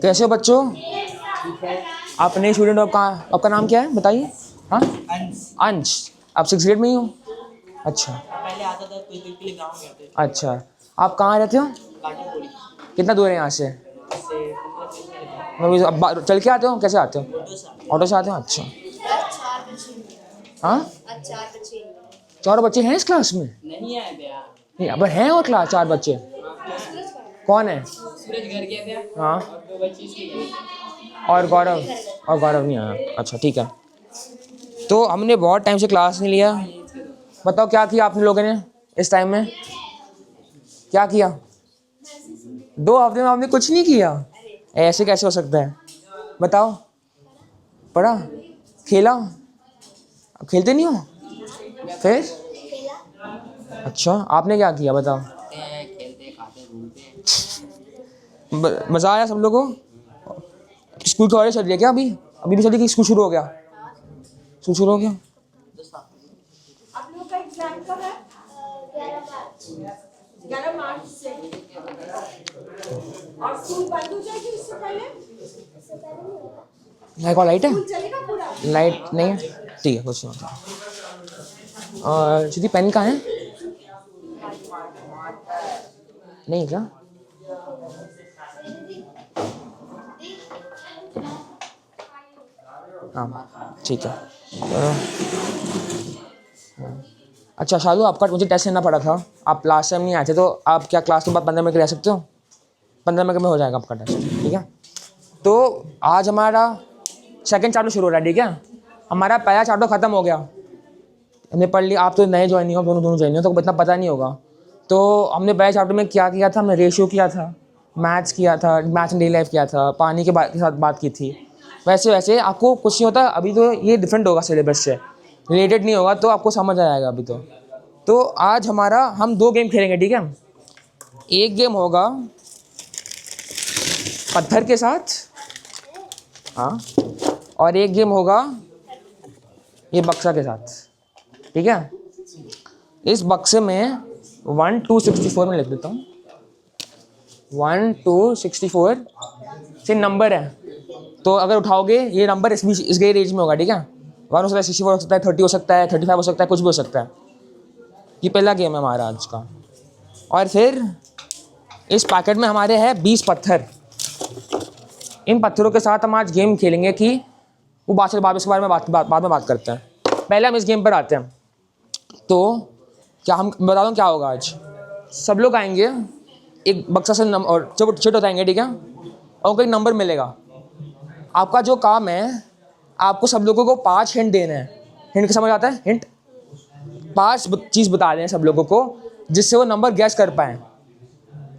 कैसे हो बच्चों? आप नए स्टूडेंट हो, आपका नाम क्या है बताइए? हाँ, अंश। आप 6th ग्रेड में ही हो? अच्छा, पहले आता था कुछ दिन के लिए गाँव गया था। अच्छा। आप कहाँ रहते हो? कितना दूर है यहाँ से? अब चल के आते हो, कैसे आते हो? ऑटो से आते हो? अच्छा। हाँ, 4 बच्चे हैं इस क्लास में? नहीं आए थे यार। नहीं, अब हैं और क्लास 4 बच्चे? कौन है? सूरज घर गया था। हाँ, और 2 बच्चे इसके गए थे। और गौरव नहीं आया। अच्छा ठीक है। तो हमने बहुत टाइम से क्लास नहीं लिया। बताओ क्या किया आपने लोगों ने इस टाइम में? क्या किया? 2 हफ्ते में आपने कुछ नहीं किया? ऐसे कैसे हो सकता है? बताओ। पढ़ा? खेला? अब खेलते नहीं हो फिर? अच्छा, आपने क्या किया बताओ? खेलते खाते घूमते। मज़ा आया सब लोगों को? स्कूल कॉलेज चल रही है क्या अभी? अभी भी चल रही है कि स्कूल शुरू हो गया? स्कूल शुरू हो गया? आप लोग का एग्जाम कब है? 11 मार्च से। और स्कूल बंद हो जाएगी उससे पहले? लाइट है? स्कूल चलेगा पूरा? लाइट नहीं है? ठीक है, कुछ नहीं होता। और सीधी पेन कहाँ है? नहीं क्या? हाँ ठीक है। अच्छा शालू, आपका मुझे टेस्ट लेना पड़ा था, आप लास्ट टाइम नहीं आए थे, तो आप क्या क्लास के बाद 15 मिनट रह सकते हो? 15 मिनट में हो जाएगा आपका टेस्ट, ठीक है? तो आज हमारा सेकंड चैप्टर शुरू हो रहा है, ठीक है? हमारा पहला चैप्टर ख़त्म हो गया, हमने पढ़ लिया। आप तो नए ज्वाइन नहीं हो, दोनों ज्वाइन हो, तो इतना पता नहीं होगा। तो हमने पहले चैप्टर में क्या किया था? हमने रेशियो किया था, मैथ्स किया था, मैथ्स एंड डेली लाइफ किया था, पानी के साथ बात की थी। वैसे वैसे आपको कुछ नहीं होता अभी, तो ये डिफरेंट होगा, सिलेबस से रिलेटेड नहीं होगा, तो आपको समझ आएगा अभी। तो आज हम 2 गेम खेलेंगे, ठीक है? एक गेम होगा पत्थर के साथ, हाँ, और एक गेम होगा ये बक्सा के साथ, ठीक है? इस बक्से में 1 to 64 में लिख देता हूँ। 1 to 64 से नंबर है, तो अगर उठाओगे ये नंबर इस गई रेंज में होगा, ठीक है? 1 हो सकता है, 64 हो सकता है, 30 हो सकता है, 35 हो सकता है, कुछ भी हो सकता है। ये पहला गेम है हमारा आज का। और फिर इस पैकेट में हमारे हैं 20 पत्थर। इन पत्थरों के साथ हम आज गेम खेलेंगे कि वो बाद इसके बारे में बाद में बात करते हैं। पहले हम इस गेम पर आते हैं। तो क्या हम बता दूँ क्या होगा आज? सब लोग आएंगे, एक बक्सा से और छोटे बताएंगे, ठीक है? और उनको एक नंबर मिलेगा। आपका जो काम है, आपको सब लोगों को 5 हिंट देने हैं। हिंट का समझ आता है? हिंट 5 चीज़ बता दें सब लोगों को, जिससे वो नंबर गैस कर पाएँ।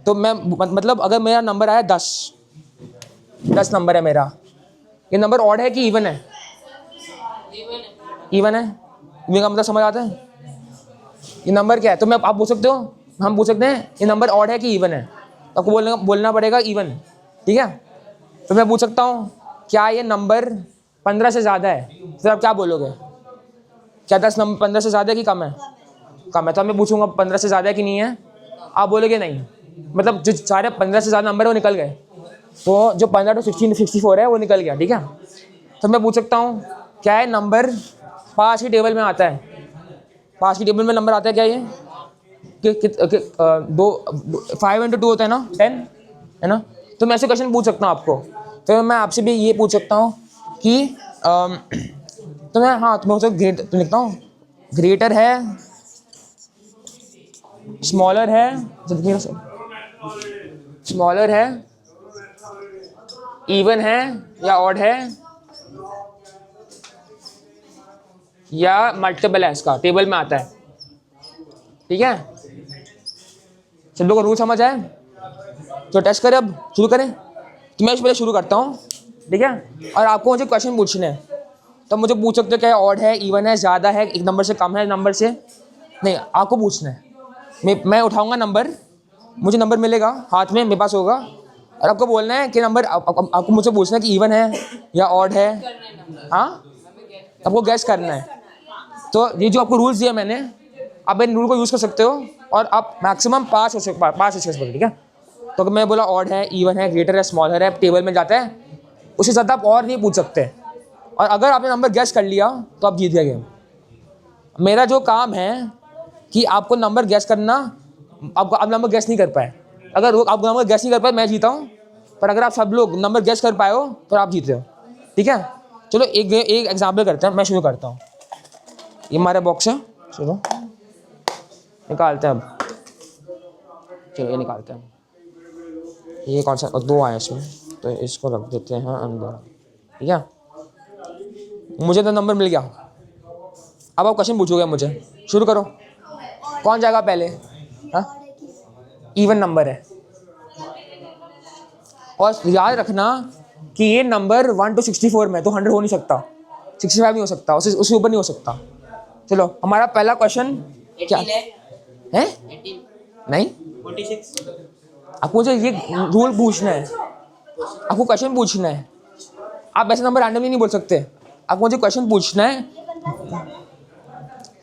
तो मैं मतलब अगर मेरा नंबर आया 10 नंबर है मेरा, ये नंबर ऑड है कि इवन है? इवन है। इवन का मतलब समझ आता है? ये नंबर क्या है? तो आप पूछ सकते हो, हम पूछ सकते हैं ये नंबर ऑड है कि इवन है, तो आपको बोलना पड़ेगा इवन, ठीक है? तो मैं पूछ सकता हूँ क्या ये नंबर 15 से ज़्यादा है? फिर आप क्या बोलोगे? क्या 10 नंबर 15 से ज़्यादा है कि कम है? कम है। तो मैं पूछूंगा 15 से ज़्यादा है कि नहीं है? आप बोलोगे नहीं, मतलब जो सारे 15 से ज़्यादा नंबर है वो निकल गए, तो जो 15 to 64 है वो निकल गया, ठीक है? तो मैं पूछ सकता हूँ क्या है नंबर 5 की टेबल में आता है? 5 की टेबल में नंबर आता है क्या ये? 5 into 2 होता है ना, 10 है ना? तो मैं ऐसे क्वेश्चन पूछ सकता हूँ आपको। तो मैं आपसे भी ये पूछ सकता हूँ कि तो मैं तो लिखता हूँ ग्रेटर है, स्मॉलर है, इवन है या ऑड है, या मल्टीपल है, इसका टेबल में आता है, ठीक है? सब लोगों को रूल समझ आए? तो टेस्ट करें, अब शुरू करें। तो मैं पहले शुरू करता हूँ, ठीक है? और आपको मुझे क्वेश्चन पूछने हैं, तो मुझे पूछ सकते हो क्या ऑड है, इवन है, ज़्यादा है, एक नंबर से कम है, नंबर से नहीं, आपको पूछना है। मैं उठाऊंगा नंबर, मुझे नंबर मिलेगा हाथ में, मेरे पास होगा, और आपको बोलना है कि नंबर आपको मुझसे पूछना है कि इवन है या ऑड है। हाँ, आपको गैस करना है। तो ये जो आपको रूल्स दिए मैंने, आप इन रूल को यूज़ कर सकते हो और आप मैक्सिमम 5 हो सकते, ठीक है। तो अगर मैं बोला ऑड है, इवन है, ग्रेटर है, स्मॉलर है, टेबल में जाता है, उससे ज़्यादा आप और नहीं पूछ सकते। और अगर आपने नंबर गैस कर लिया तो आप जीत गए गेम। मेरा जो काम है कि आपको नंबर गैस करना, आप नंबर गैस नहीं कर पाए, अगर वो आप नंबर गैस नहीं कर पाए मैं जीता हूँ, पर अगर आप सब लोग नंबर गैस कर पाए हो तो आप जीते हो, ठीक है। चलो एक एग्जाम्पल करते हैं, मैं शुरू करता हूँ। ये हमारा बॉक्स है, चलो निकालते हैं अब। चलो ये निकालते हैं। ये कौन सा, 2 आए इसमें, तो इसको रख देते हैं अंदर, ठीक है। मुझे तो नंबर मिल गया। अब आप क्वेश्चन पूछोगे मुझे, शुरू करो। कौन जाएगा पहले? हाँ, इवन नंबर है। और याद रखना कि ये नंबर 1 to 64 में, तो 100 हो नहीं सकता, 65 नहीं हो सकता, उससे ऊपर नहीं हो सकता। चलो हमारा पहला क्वेश्चन क्या है? 18 नहीं, 46 आपको मुझे ये रूल पूछना है, आपको क्वेश्चन पूछना है। आप ऐसे नंबर रैंडमली नहीं बोल सकते, आपको मुझे क्वेश्चन पूछना है।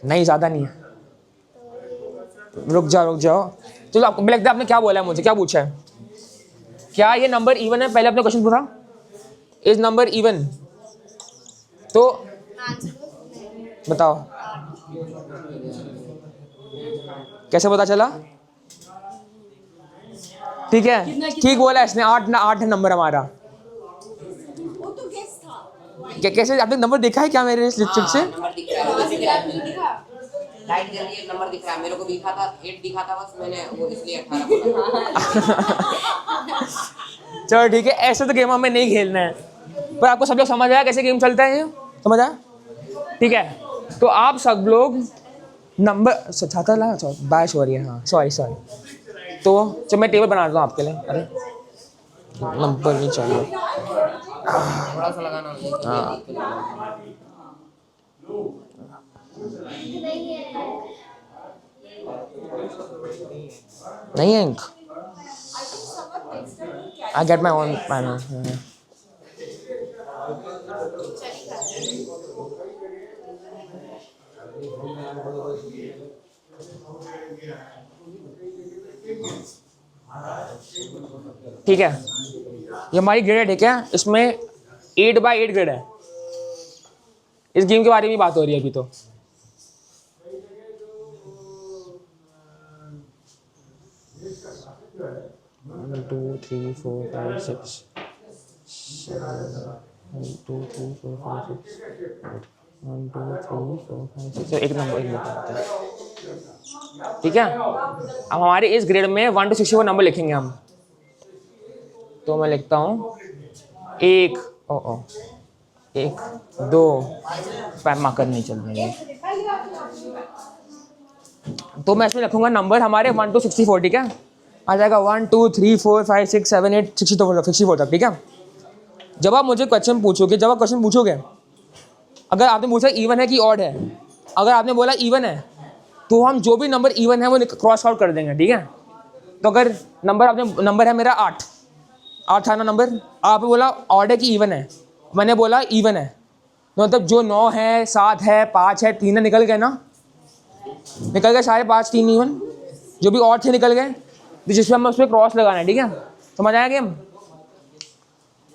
नहीं, ज़्यादा नहीं है, रुक जाओ। चलो आपको लगता है आपने क्या बोला है, मुझे क्या पूछा है? क्या ये नंबर इवन है? पहले आपने क्वेश्चन पूछा इज नंबर इवन, तो बताओ कैसे पता चला? ठीक है, ठीक बोला इसने, 8 है नंबर हमारा। वो तो गेस था। कैसे आपने नंबर देखा है क्या मेरे स्लिप से? नंबर दिख रहा है, लाइट जल रही है, नंबर दिख रहा है, मेरे को दिखा था 8 दिखा था, बस मैंने वो इसलिए 18 बोला। चलो ठीक है, ऐसे तो गेम हमें नहीं खेलना है, पर आपको सब लोग समझ आया कैसे गेम चलता है, ये समझ आया? ठीक है, तो आप सब लोग नंबर छाता ला, बारिश हो रही है, हाँ सॉरी। तो जब मैं टेबल बना देता हूँ आपके लिए। अरे नंबर नहीं चाहिए, थोड़ा सा लगाना नहीं है ink. I get my own panel. ठीक है, ये हमारी ग्रेड है, ठीक है। इसमें 8x8 ग्रेड है। इस गेम के बारे में बात हो रही है अभी। तो One, two, three, four, five, six, seven. 1, 2, 3, 4, 5, 6. 1, 2, 3, 4, 5, 6. एक नंबर होता है, ठीक है। अब हमारे इस ग्रेड में 1 to 64 नंबर लिखेंगे हम। तो मैं लिखता हूँ 1, 1, 2, पैम मार्कर नहीं चल रही है, तो मैं इसमें रखूंगा नंबर हमारे 1 to 64, ठीक है। आ जाएगा 1, 2, 3, 4, 5, 6, 7, 8, 64 तक, ठीक है। जब आप मुझे क्वेश्चन पूछोगे, अगर आपने पूछा इवन है कि ऑड है, अगर आपने बोला इवन है तो हम जो भी नंबर इवन है वो क्रॉस आउट कर देंगे, ठीक है। तो अगर नंबर है मेरा 8 था ना नंबर, आपने बोला ऑड है कि इवन है, मैंने बोला इवन है, मतलब जो 9 है, 7 है, 5 है, 3 है, निकल गए ना, निकल गए सारे 5, 3 इवन, जो भी और थे निकल गए, जिसमें हम उस पर क्रॉस लगाना है, ठीक है। समझ आया गेम?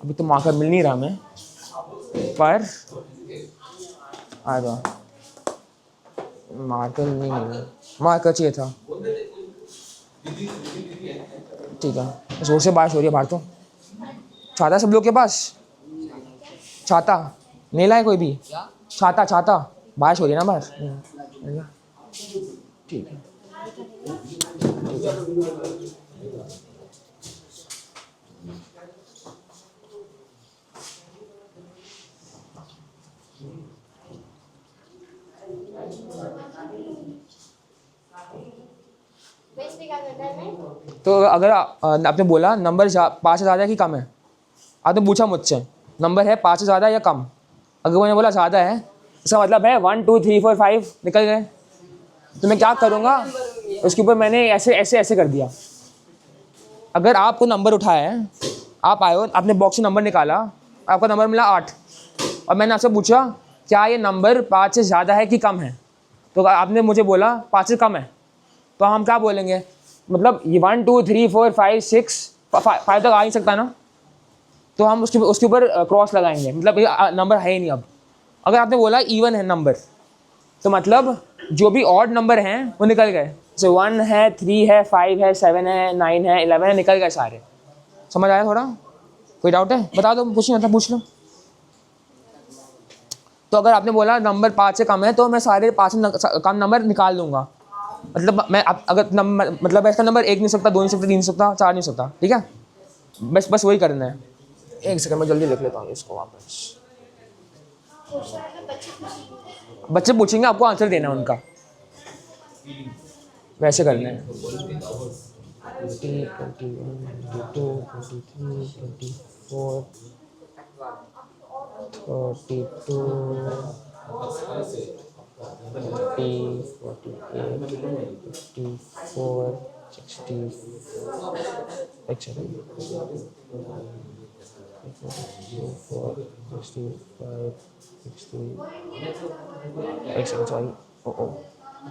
अभी तो मार्कर मिल नहीं रहा मैं, पर आ जाओ, मार्कर नहीं मिल रहा, मार्कर चाहिए था, ठीक है। जोर से बारिश हो रही है बाहर, तो छाता सब लोग के पास? छाता नहीं लाए कोई भी? छाता बारिश हो रही है ना बाहर, ठीक है। तो अगर आपने बोला नंबर 5 से ज़्यादा है कि कम है, आपने पूछा मुझसे नंबर है 5 से ज़्यादा या कम, अगर मैंने बोला ज़्यादा है, इसका मतलब है 1, 2, 3, 4, 5 निकल गए, तो मैं क्या करूँगा, उसके ऊपर मैंने ऐसे कर दिया। अगर आपको नंबर उठाया है, आप आए हो, आपने बॉक्स से नंबर निकाला, आपका नंबर मिला 8, और मैंने आपसे पूछा क्या ये नंबर 5 से ज़्यादा है कि कम है, तो अगर आपने मुझे बोला 5 से कम है तो हम क्या बोलेंगे, मतलब ये 1 2 3 4 5 6 5 तक आ नहीं सकता ना, तो हम उसके ऊपर क्रॉस लगाएंगे, मतलब ये नंबर है ही नहीं अब। अगर आपने बोला इवन है नंबर, तो मतलब जो भी ऑड नंबर हैं वो निकल गए। जैसे 1 है, 3 है, 5 है, 7 है, 9 है, 11 है, निकल गए सारे। समझ आया थोड़ा? कोई डाउट है? बता दो, पूछ नहीं आता पूछ लो। तो अगर आपने बोला नंबर 5 से कम है तो मैं सारे 5 से कम नंबर निकाल दूंगा। मतलब मैं अगर नंबर, मतलब इसका नंबर 1 नहीं सकता, 2 नहीं सकता, 3 नहीं सकता, 4 नहीं सकता, ठीक है? बस वही करना है। एक सेकंड में जल्दी लिख लेता हूँ इसको वापस। बच्चे पूछेंगे, आपको आंसर देना है उनका, वैसे करना है। 20, 21, 22, 23, 24, 42, 40, 48, 54, 60, एक सेकंड, 64, 65, 60, एक सेकंड, सॉरी,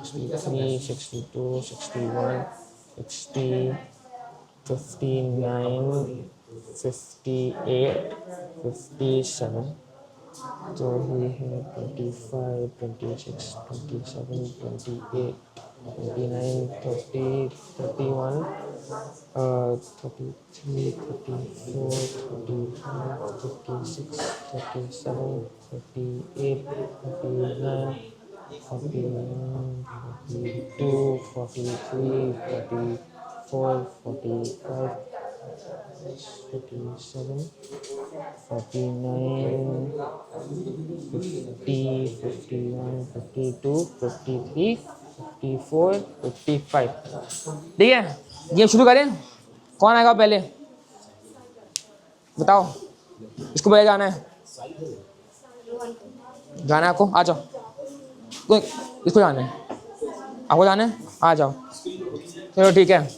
63, 62, 61, 60, 59, 58, 57, तो ये है 25, 26, 27, 28, 29, 30, 31, 33, 34, 35, 36, 37, 38, 39, 41, 42, 43, 44, 45, 47, 49, 50, 51, 52, 53, 54, 55। ठीक है, गेम शुरू करें। कौन आएगा पहले बताओ? इसको पहले जाना है, जाना है आपको, आ जाओ। इसको जाना है, आपको जाना है, आ जाओ। चलो ठीक है,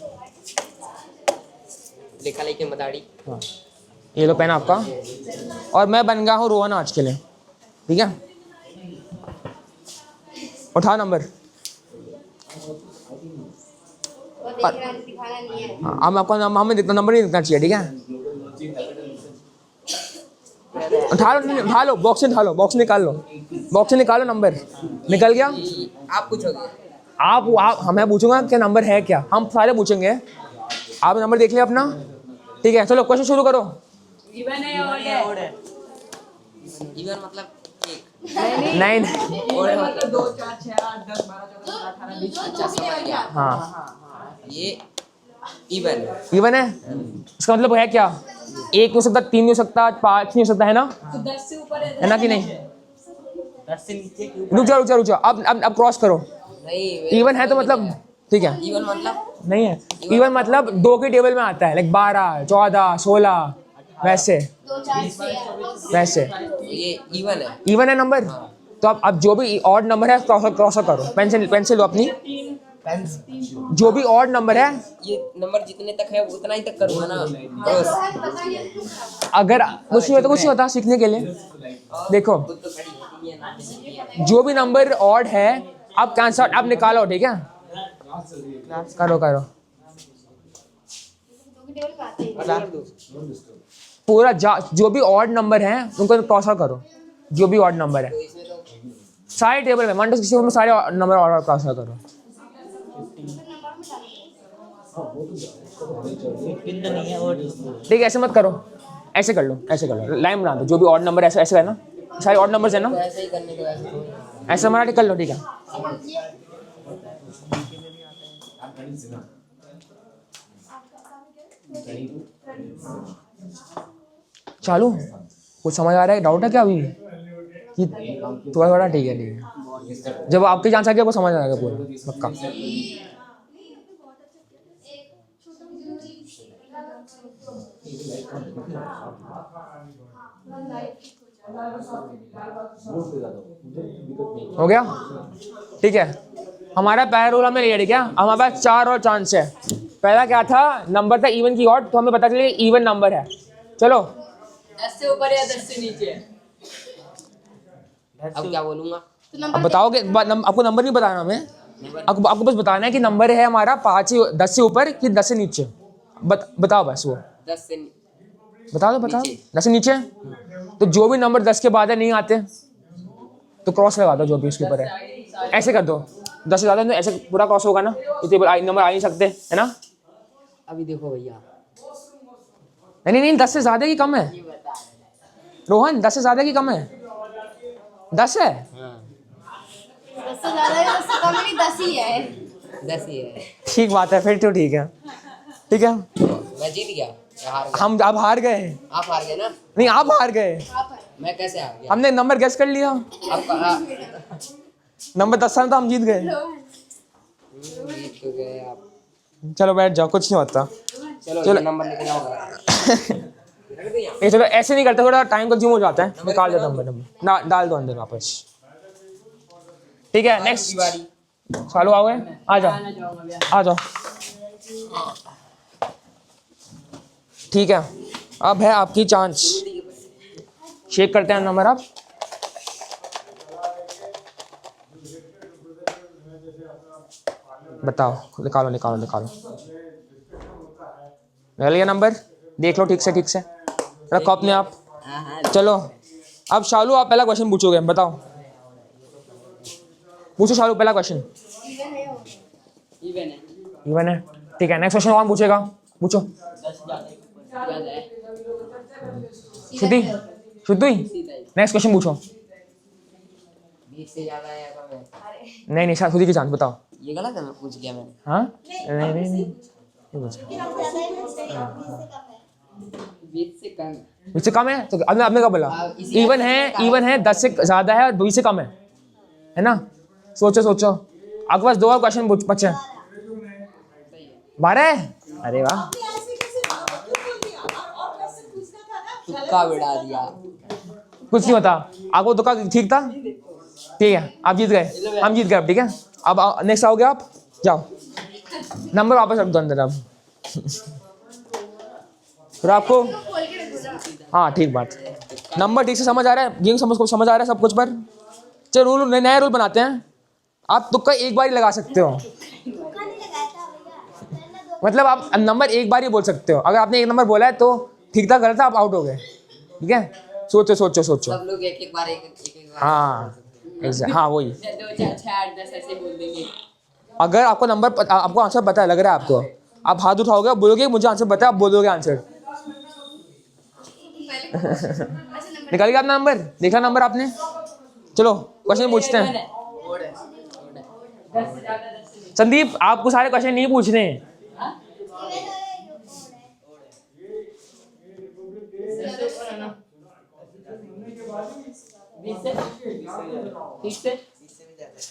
लिखा लेके मदारी। हाँ ये लो पेन आपका, और मैं बन गया हूँ रोहन आज के लिए, ठीक है? उठाओ नंबर। हाँ, हम आपका हमें नंबर नहीं दिखना चाहिए, ठीक है? उठा लो बॉक्स से, उठा लो बॉक्स, निकाल लो बॉक्स से, निकालो नंबर। निकल गया? आप पूछोगे? आप हमें पूछूंगा क्या नंबर है क्या, हम सारे पूछेंगे। आप नंबर देख लिया अपना, ठीक है? चलो क्वेश्चन शुरू करो। इवन है ऑड है। इवन मतलब एक, नहीं और मतलब 2 4 6 8 10 12 14 18 20। अच्छा समझ गया। हाँ ये इवन इवन है, इसका मतलब है क्या? 1 नहीं हो सकता, 3 नहीं हो सकता, 5 नहीं हो सकता, है ना? तो 10 से ऊपर है ना कि नहीं? 10 से नीचे। रुक जाओ, अब क्रॉस करो। नहीं इवन है तो मतलब ठीक है, इवन मतलब नहीं है इवन मतलब 2 की टेबल में आता है, लाइक 12, 14, 16, वैसे वैसे ये इवन है। इवन है नंबर। तो अब जो भी ऑड नंबर है क्रॉस करो। पेंसिल लो अपनी, जो भी ऑड नंबर है, ये नंबर जितने तक है उतना ही तक करूंगा ना क्रॉस। अगर कुछ नहीं होता, कुछ नहीं होता, सीखने के लिए। देखो जो भी नंबर ऑड है, अब कैंसल, अब निकालो, ठीक है? करो पूरा जो भी ऑड नंबर है उनको क्रॉस आउट करो। जो भी ऑड नंबर है सारे टेबल में 1 to 60 में सारे नंबर ऑड क्रॉस आउट करो। ठीक है, ऐसे मत करो, ऐसे कर लो, लाइन बना दो। जो भी ऑड नंबर है ऐसे करना, सारे ऑड नंबर्स है ना, ऐसे ही करने दो, ऐसे थोड़ी ना। ऐसे हमारा कर लो, ठीक है? चालू कुछ समझ आ रहा है? डाउट है क्या अभी कि थोड़ा? ठीक है, जब आपकी जान सके वो समझ आ जाएगा पूरा पक्का। हो गया? ठीक है, हमारा पहला रूल हमने लिया, ठीक है? हमारे पास 4 और चांस है। पहला क्या था? नंबर था इवन की ऑड, तो हमें पता चले इवन नंबर है। चलो 10 से ऊपर या 10 से नीचे। अब क्या बोलूंगा? अब बताओगे आपको नंबर नहीं बताना हमें, आपको बस बताना है कि नंबर है हमारा 10 से ऊपर कि 10 से नीचे। बताओ बस वो 10 से बता दो 10 से नीचे। तो जो भी नंबर 10 के बाद है नहीं आते तो क्रॉस लगा दो, जो भी उसके ऊपर है ऐसे कर दो। 10 से ज़्यादा तो ऐसे पूरा क्रॉस होगा ना, इतने नंबर आ नहीं सकते है ना। अभी देखो भैया, नहीं 10 से ज़्यादा की कम है रोहन, 10 से ज़्यादा की कम है, 10 है। 10 से ज्यादा है, 10 से कम नहीं, 10 ही है। 10 ही है। ठीक बात है, फिर तो ठीक है, ठीक है। मैं जीत गया या हार गया? हम अब हार गए। आप हार गए ना। नहीं आप हार गए, मैं कैसे हार गया? हमने नंबर गेस कर लिया, आपका नंबर 10 था तो हम जीत गए। जीत तो गए आप। चलो बैठ जाओ, कुछ नहीं होता। चलो ये नंबर लेके जाओ घर। नहीं चलो ऐसे नहीं करते, थोड़ा टाइम कंज्यूम हो जाता है। निकाल देता हूँ नंबर ना, डाल दो अंदर वापस। ठीक है नेक्स्ट चालू आओगे, आ जाओ आ जाओ। ठीक है अब है आपकी चांस, शेक करते हैं नंबर आप। बताओ, निकालो निकालो निकालो। निकल गया नंबर, देख लो ठीक से रखो अपने आप। चलो अब शालू आप पहला क्वेश्चन पूछोगे, बताओ पूछो शालू पहला क्वेश्चन। इवन है, ठीक है। नेक्स्ट क्वेश्चन कौन पूछेगा, पूछो। शुद्धि नेक्स्ट क्वेश्चन पूछो। 20 से ज्यादा है या कम है? नहीं शुद्धि की चांस, बताओ। ये गलत है, मैं पूछ गया मैंने। हाँ नहीं 20 से कम। 20 से कम है तो आपने कब बोला? इवन है 10 से ज्यादा है और 20 से कम है ना। सोचो आपके पास 2 और क्वेश्चन बचे। 12 है, अरे वाह। तुक्का बिड़ा दिया। कुछ नहीं होता, आपको तुक्का ठीक था, ठीक है आप जीत गए, हम जीत गए अब। ठीक है अब नेक्स्ट आओगे आप, जाओ नंबर वापस रख दो अंदर अब। फिर आपको हाँ ठीक बात, नंबर ठीक से समझ आ रहा है, गेम समझ आ रहा है सब कुछ। पर चलो रूल नया रूल बनाते हैं, आप तुक्का एक बार ही लगा सकते हो। मतलब आप नंबर एक बार ही बोल सकते हो, अगर आपने एक नंबर बोला है तो ठीक था, गलत था आप आउट हो गए। ठीक है सोचो सब लोग एक बार हाँ हाँ वही। 2 4 6 8 10 ऐसे बोल देंगे। अगर आपको नंबर आपको आंसर पता है, लग रहा है आपको, आप हाथ उठाओगे, बोलोगे मुझे आंसर पता है, आप बोलोगे आंसर। निकल गया अपना नंबर, देखा नंबर आपने। चलो क्वेश्चन पूछते हैं। संदीप आपको सारे क्वेश्चन नहीं पूछने हैं।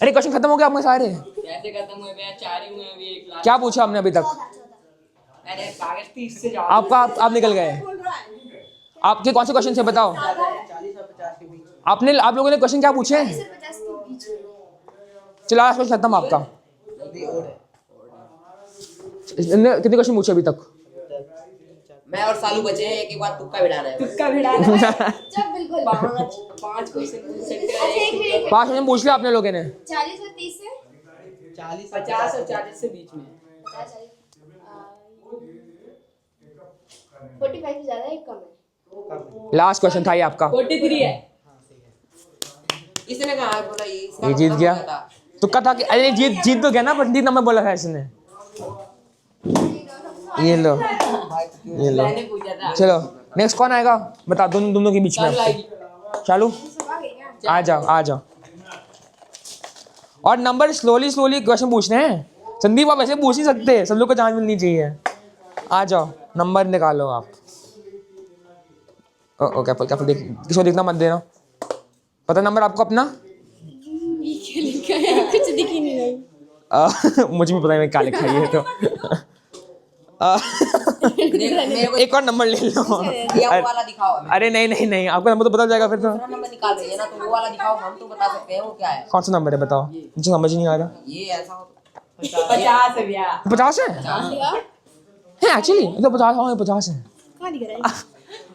अरे क्वेश्चन खत्म हो गया आपके सारे? कैसे खत्म हुए भैया? 4 ही हुए अभी, एक लास्ट। क्या पूछा हमने अभी तक? अरे कागज 30 से ज्यादा। आप निकल गए। आपके कौन से क्वेश्चन से बताओ? 40 और 50 के बीच। आप लोगों ने क्वेश्चन क्या पूछे? चलो लास्ट क्वेश्चन खत्म आपका। कितने क्वेश्चन पूछे अभी तक? मैं और सालू बचे हैं, एक बार तुक्का भिड़ाना है। जब बिल्कुल 5 क्वेश्चन पूछ सकते हैं। अच्छा, एक मिनट। 5 क्वेश्चन पूछ लिया आपने लोगों ने। 40 और 30 से 40 50 और 40 से बीच में। 45 से ज्यादा एक कम है। लास्ट क्वेश्चन था ये आपका। 43 है। इसने कहा बोला ये जीत गया। तुक्का था कि अरे जीत तो गया ना, पंडित नंबर बोला था इसने। ये लो मैंने पूछा था। चलो नेक्स्ट कौन आएगा बता, दोनों के बीच में। चालू आ जाओ। और नंबर स्लोली क्वेश्चन पूछने हैं। संदीप आप ऐसे पूछ नहीं सकते, सब लोग को चांस मिलनी चाहिए। आ जाओ नंबर निकालो आप। क्या देख, किसको देखना मत देना। पता नंबर आपको अपना? कुछ दिख ही नहीं रही। मुझे भी पता है मैं क्या लिखा है ये तो। एक और नंबर ले लो। ये वाला दिखाओ हमें। अरे नहीं आपको नंबर तो पता जाएगा फिर तो। नंबर निकाल रही है ना, तो वो वाला दिखाओ, हम तो बता सकते हैं वो क्या है। कौन सा नंबर है बताओ, मुझे समझ ही नहीं आ रहा। ये ऐसा हो 50 है भैया। 50 है एक्चुअली तो 50। हाँ 50 है। कहाँ दिख रहा है?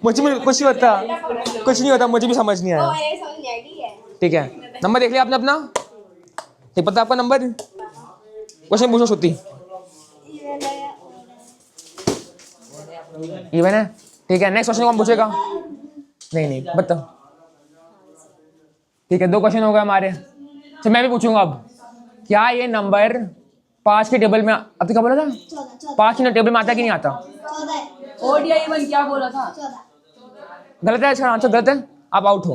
मुझे कुछ नहीं होता, मुझे भी समझ नहीं आया। समझ नहीं आई। ठीक है नंबर देख लिया आपने अपना? ठीक, पता आपका नंबर? क्वेश्चन पूछो श्रुति। इवन है, ठीक है। नेक्स्ट क्वेश्चन कौन पूछेगा? नहीं बता। ठीक है, 2 क्वेश्चन हो गए हमारे। तो मैं भी पूछूंगा अब। क्या ये नंबर 5 के टेबल में, अब तो क्या बोला था? 5 के टेबल में आता है कि नहीं आता? ओड या इवन क्या बोला था? गलत है, इसका आंसर गलत है, आप आउट हो।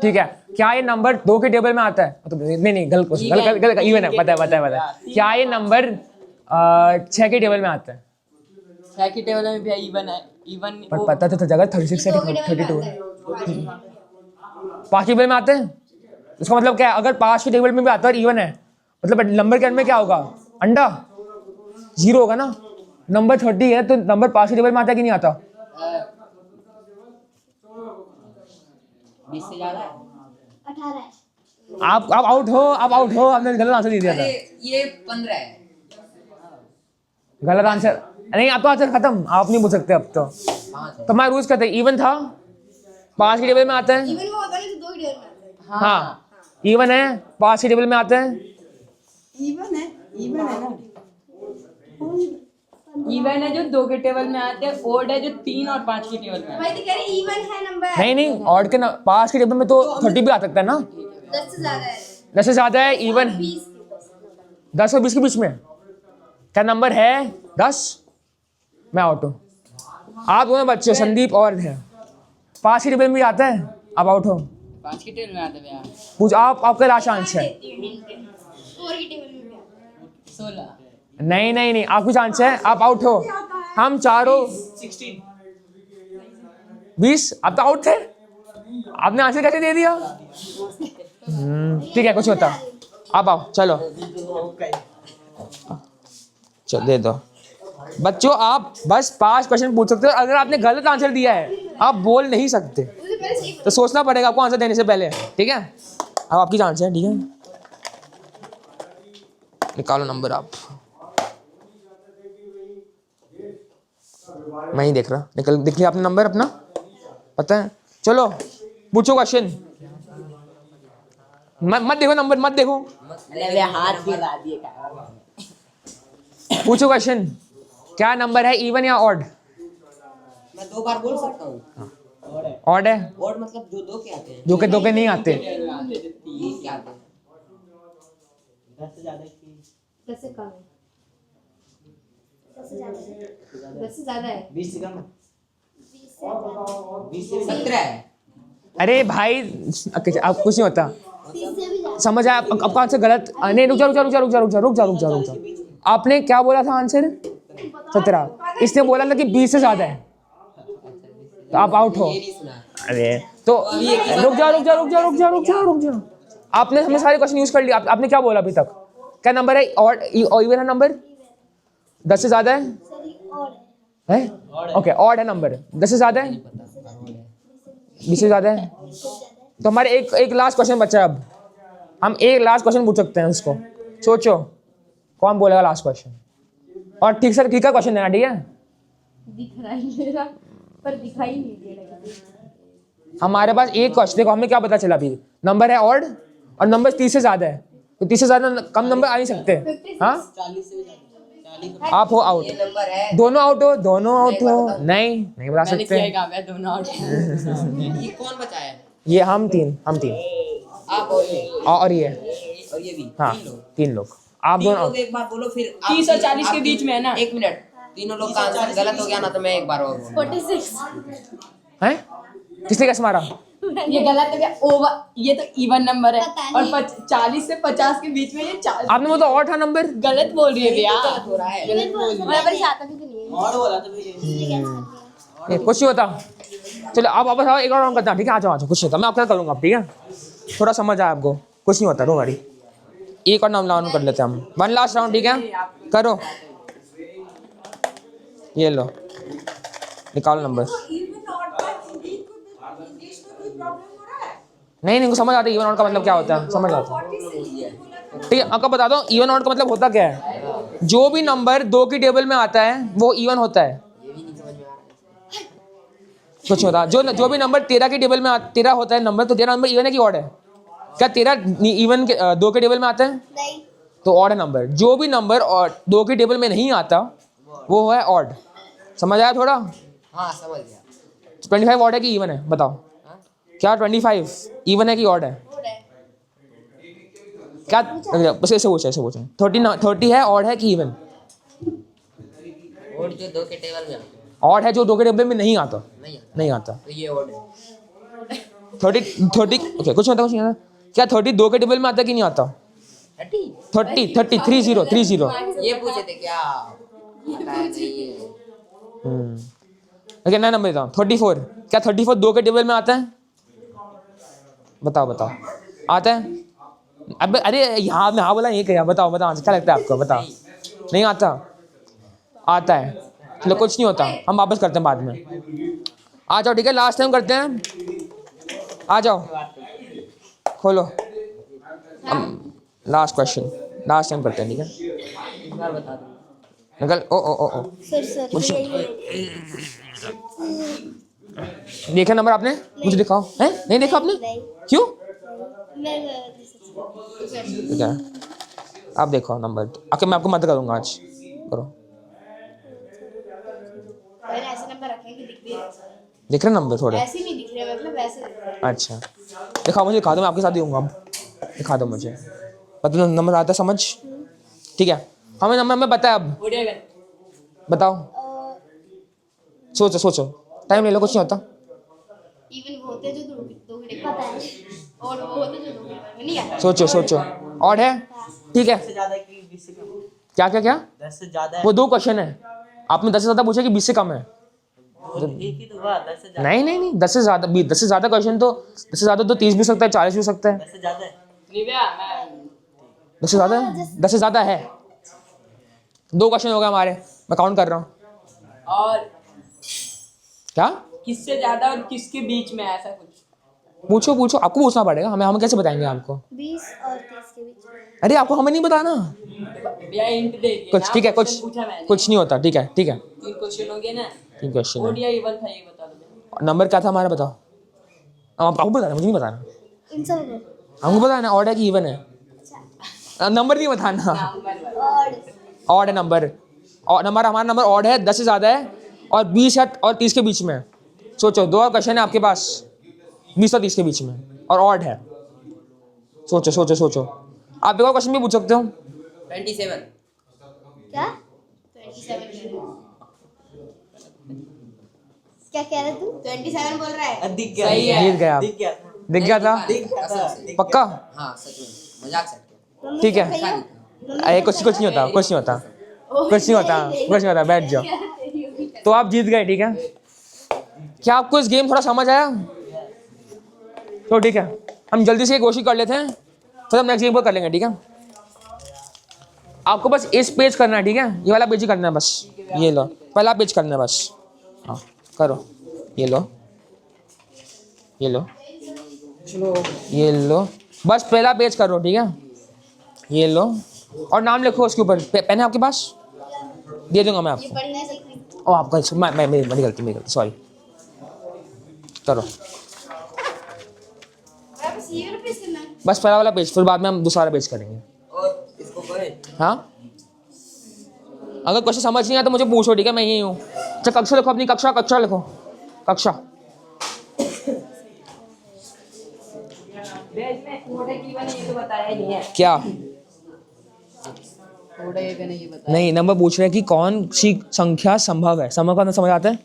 ठीक है, क्या ये नंबर 2 के टेबल में आता है? तो नहीं गलत क्वेश्चन, गलत इवन है, पता है। क्या ये नंबर 6 के टेबल में आता है? 6 के टेबल में भी इवन है, इवन पर पता तो था जगह 36 से 32 है। 5 के टेबल में आते हैं, इसका मतलब क्या है? अगर 5 के टेबल में भी आता है इवन है, मतलब नंबर के अंदर में क्या होगा? अंडा 0 होगा ना। नंबर 30 है तो नंबर 5 के टेबल में आता है कि नहीं आता? 20 से ज्यादा है। 18 है। आप आउट हो, आपने गलत आंसर दे दिया था। ये 15 है। गलत आंसर नहीं, आपका आंसर खत्म, आप नहीं पूछ सकते अब तो। तो हमारा रूल्स कहते हैं इवन था, 5 के टेबल में आता है। इवन वो होगा नहीं तो 2 ही टेबल में आता है। हाँ, इवन है, 5 के टेबल में आता है। इवन है ना, इवन है जो 2 के टेबल में आते हैं, ओड है जो 3 और 5 के टेबल में। भाई तो कह रहे इवन है नंबर। नहीं, ऑड के 5 के टेबल में तो 30 भी आ सकता है ना। 10 से ज्यादा है। 10 से ज्यादा है, इवन 20 10 और 20 के बीच में क्या नंबर है? 10। मैं आउट हूँ। आप दोनों बच्चे संदीप और है, 5 के टेबल में भी आता है, आप आउट हो। 5 के टेबल में आते हैं पूछ आपका लास्ट आंसर है। 4 की टेबल में भी आता है। 16। नहीं, आपकी चांस है, आप आउट हो। हम चारों 20, आप तो आउट थे, आपने आंसर कैसे दे दिया? ठीक है, कुछ होता, आप आओ, चलो दे दो। बच्चों आप बस 5 क्वेश्चन पूछ सकते हो, अगर आपने गलत आंसर दिया है आप बोल नहीं सकते, मुझे पहले सही तो सोचना पड़ेगा आपको आंसर देने से पहले, ठीक है? अब आपकी चांस है, ठीक है? निकालो नंबर आप। मैं ही देख रहा, देख लिया आपने नंबर अपना, पता है? चलो पूछो क्वेश्चन। मत देखो नंबर, मत देखो, अरे हाथ हिला दिए का। पूछो क्वेश्चन। क्या नंबर है, इवन या ऑड? मैं 2 बार बोल सकता हूँ। ऑड है, और मतलब जो 2 के आते हैं, जो के 2 के नहीं आते। 30 के आते हैं। 10 से कम है। 10 से ज्यादा है। 10 से ज्यादा है। 20 से कम है। 20 से 17 है। अरे भाई अब कुछ नहीं होता, 30 से भी ज्यादा। समझ आया आपका आंसर गलत। नहीं, रुक जा। आपने क्या बोला था आंसर? 17। इसने बोला था कि 20 से ज्यादा है, तो आप आउट हो। ये नहीं सुना। अरे तो रुक जा। आपने हमें सारे क्वेश्चन यूज कर लिया। आपने क्या बोला अभी तक? क्या नंबर है? ऑड इवन है नंबर? 10 से ज्यादा है? है? ओके, ऑड है नंबर। 10 से ज्यादा है? 20 से ज्यादा है? तो हमारे एक लास्ट क्वेश्चन बचा है। अब हम एक लास्ट क्वेश्चन पूछ सकते हैं उसको। सोचो कौन बोलेगा लास्ट क्वेश्चन, और ठीक का क्वेश्चन देना, ठीक है? दिख रहा है मेरा, पर दिखाई नहीं दे रहा। हमारे पास एक क्वेश्चन, देखो हमें क्या पता चला अभी, नंबर है ऑड और नंबर 30 से ज्यादा है, तो 30 से ज्यादा कम नंबर आ नहीं सकते। हाँ, 40 से ज्यादा। आप हो आउट। ये नंबर है। दोनों आउट हो। नहीं बता मैंने सकते। किया ही काम है, दोनों आउट। ये कौन बचा है? ये हम तीन आप और ये और ये, और ये भी। हाँ 3 लोग। 3 लोग। आप 3 दोनों लोग out। एक बार बोलो, फिर 30 और 40 के बीच में है ना? 1 मिनट, तीनों लोग का आंसर गलत हो गया ना, तो मैं एक बार और बोलूंगा। 46। हैं? किसने कैसे मारा? ये गलत हो गया। ओवर, ये तो इवन नंबर है, पता और नहीं। 40 से 50 के बीच में ये 40 आपने बोला ऑड था नंबर। गलत बोल रही है भैया। गलत हो रहा है। बराबर से आता भी तो नहीं है। और बोला तो भैया कुछ नहीं होता। चलो आप वापस आओ, एक और राउंड करते हैं, ठीक है? आ जाओ कुछ नहीं होता, मैं आपका करूंगा, ठीक है? थोड़ा समझ आया आपको, कुछ नहीं होता, रो गाड़ी। एक और राउंड कर लेते हैं हम, 1 लास्ट राउंड, ठीक है? करो, ये लो, निकालो नंबर। नहीं इनको समझ आता है इवन ऑड का मतलब क्या होता है, समझ आता है, ठीक है? आपको बता दो इवन ऑड का मतलब होता क्या है। जो भी नंबर 2 की टेबल में आता है वो इवन होता है। कुछ होता जो भी नंबर 13 के टेबल में 13 होता है नंबर, तो 13 नंबर इवन है कि ऑड है? क्या 13 इवन के 2 के टेबल में आता है? नहीं। तो ऑड है नंबर। जो भी नंबर और 2 के टेबल में नहीं आता वो है ऑड। समझ आया थोड़ा? हाँ समझ गया। 25 ऑड है कि इवन है? बताओ। हाँ? क्या 25 इवन है कि ऑड है? ओड है। क्या बस ऐसे पूछे 30 है ऑड है कि इवन? और जो 2 के टेबल में आता है, ऑड है जो 2 के टेबल में नहीं आता। नहीं आता, नहीं आता। तो ये ओड है। 30 ओके, कुछ नहीं आता, कुछ नहीं आता। क्या 30 2 के टेबल में आता है कि नहीं आता? 30 30 ये पूछे थे क्या? पता है नहीं है। ओके, नया नंबर देता हूँ 34। क्या 34 2 के टेबल में आता है? बताओ। आता है? अब अरे यहाँ में हाँ बोला ये क्या? बताओ क्या लगता है आपको? बताओ। नहीं आता? आता है। चलो कुछ नहीं होता, हम वापस करते हैं बाद में। आ जाओ, ठीक है, लास्ट टाइम करते हैं। आ जाओ, खोलो लास्ट क्वेश्चन, लास्ट टाइम करते हैं, ठीक है? एक बार बता दो। निकल। ओ सर देखा नंबर आपने? मुझे दिखाओ। है नहीं देखा आपने? नहीं। क्यों? मैं ठीक है, आप देखो नंबर। आके मैं आपको मदद करूंगा आज। करो। मैंने ऐसे नंबर रखे कि दिख भी रहे। दिख रहे नंबर थोड़े? ऐसे नहीं दिख रहे, मतलब वैसे दिख रहे। अच्छा, दिखाओ मुझे, दिखा दो, मैं आपके साथ ही हूँ अब। दिखा दो मुझे, मतलब नंबर आता है समझ? ठीक है, हमें नंबर में पता है अब। बताओ, सोचो, टाइम ले लो, कुछ नहीं होता। इवन वो होते हैं जो दो के टेबल पता है, और वो होते हैं जो 2 के टेबल में नहीं आता। सोचो। ऑड है? ठीक है। 10 से ज्यादा कि 20 से कम? क्या 10 से ज्यादा है। वो 2 क्वेश्चन है। आपने 10 से ज्यादा पूछा कि 20 से कम है? एक ही तो हुआ 10 से ज्यादा। नहीं, 10 से ज्यादा क्वेश्चन तो 10 से ज्यादा तो 30 भी हो सकता है, 40 भी हो सकता है। 10 से ज्यादा है। 10 से ज्यादा है? 10 से ज्यादा है। 2 क्वेश्चन हो गए हमारे, मैं काउंट कर रहा हूँ। और क्या किससे ज्यादा और किसके बीच में, ऐसा कुछ? पूछो, आपको पूछना पड़ेगा। हम कैसे बताएंगे आपको? 20 और 30 के बीच में। अरे आपको हमें नहीं बताना भैया हिंट दे दिए कुछ। ना, ठीक है, क्वेश्चन पूछा मैंने। कुछ नहीं होता। ठीक है 3 क्वेश्चन हो गए ना। 3 क्वेश्चन ओड है। या इवन था, ये बता दो। नंबर क्या था हमारा? बताओ। आपको बताना, मुझे नहीं बताना। इन सब को हमको बताना ऑड है कि इवन है। नंबर नहीं बताना। और ऑड है नंबर। और हमारा नंबर ऑड है, 10 से ज़्यादा है और 20 है और 30 के बीच में है। सोचो, 2 क्वेश्चन है आपके पास, 20 और 30 के बीच में, और ऑड है। सोचो। आप एक और क्वेश्चन भी पूछ सकते हो। 27। क्या 27 क्या कह रहे तू? 27 बोल रहा है। दिख गया। सही है। जीत गए आप। दिख गया। दिख गया था? दिख गया था। पक्का? हाँ सच में, मजाक से हटके। ठीक है। अरे कुछ नहीं होता, बैठ जाओ। तो आप जीत गए, ठीक है? क्या आपको इस गेम थोड़ा समझ आया? तो ठीक है, हम जल्दी से कोशिश कर लेते हैं, फिर हम नेक्स्ट गेम पर कर लेंगे, ठीक है? आपको बस इस पेज करना है, ठीक है? ये वाला पेज ही करना है बस। ये लो, पहला पेज करना है बस। हाँ करो, ये लो, बस पहला पेज करो, ठीक है? ये लो, और नाम लिखो उसके ऊपर। पेन है आपके पास? दे दूंगा मैं आपको। पढ़ नहीं सकती। ओ आपका मेरी गलती, सॉरी। करो बस ये वाला पेज करना है। बस पहला वाला पेज, फिर बाद में हम दूसरा वाला पेज करेंगे। और इसको करें। हाँ, अगर क्वेश्चन समझ नहीं आया तो मुझे पूछो, ठीक है? मैं यही हूँ। अच्छा कक्षा लिखो, अपनी कक्षा लिखो। कक्षा ओड है कि इवन है, ये तो बताया ही नहीं है। क्या? ओड है कि नहीं ये बता। नहीं, नंबर पूछ रहे हैं कि कौन सी संख्या संभव है। संभव का समझ आता है?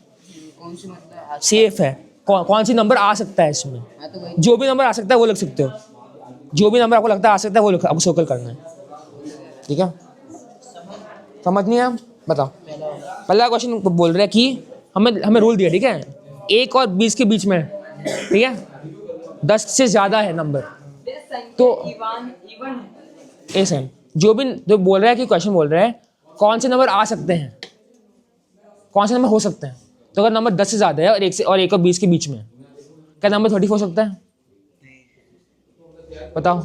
कौन सी मतलब? सेफ है। कौन सी नंबर आ सकता है इसमें? मैं तो वही। जो भी नंबर आ सकता है वो लिख सकते हो। जो भी नंबर आपको लगता है आ सकता है वो आपको सर्कल करना है, ठीक है? समझ नहीं आया? बताओ। पहला क्वेश्चन बोल रहे हैं कि हमें रूल दिया, ठीक है? 1 और 20 के बीच में, ठीक है? 10 से ज़्यादा है नंबर तो इवन ए सेम। जो बोल रहा है कि क्वेश्चन बोल रहा है कौन से नंबर आ सकते हैं, कौन से नंबर हो सकते हैं। तो अगर नंबर 10 से ज़्यादा है और 1 और 20 के बीच में, क्या नंबर 34 हो सकता है? बताओ।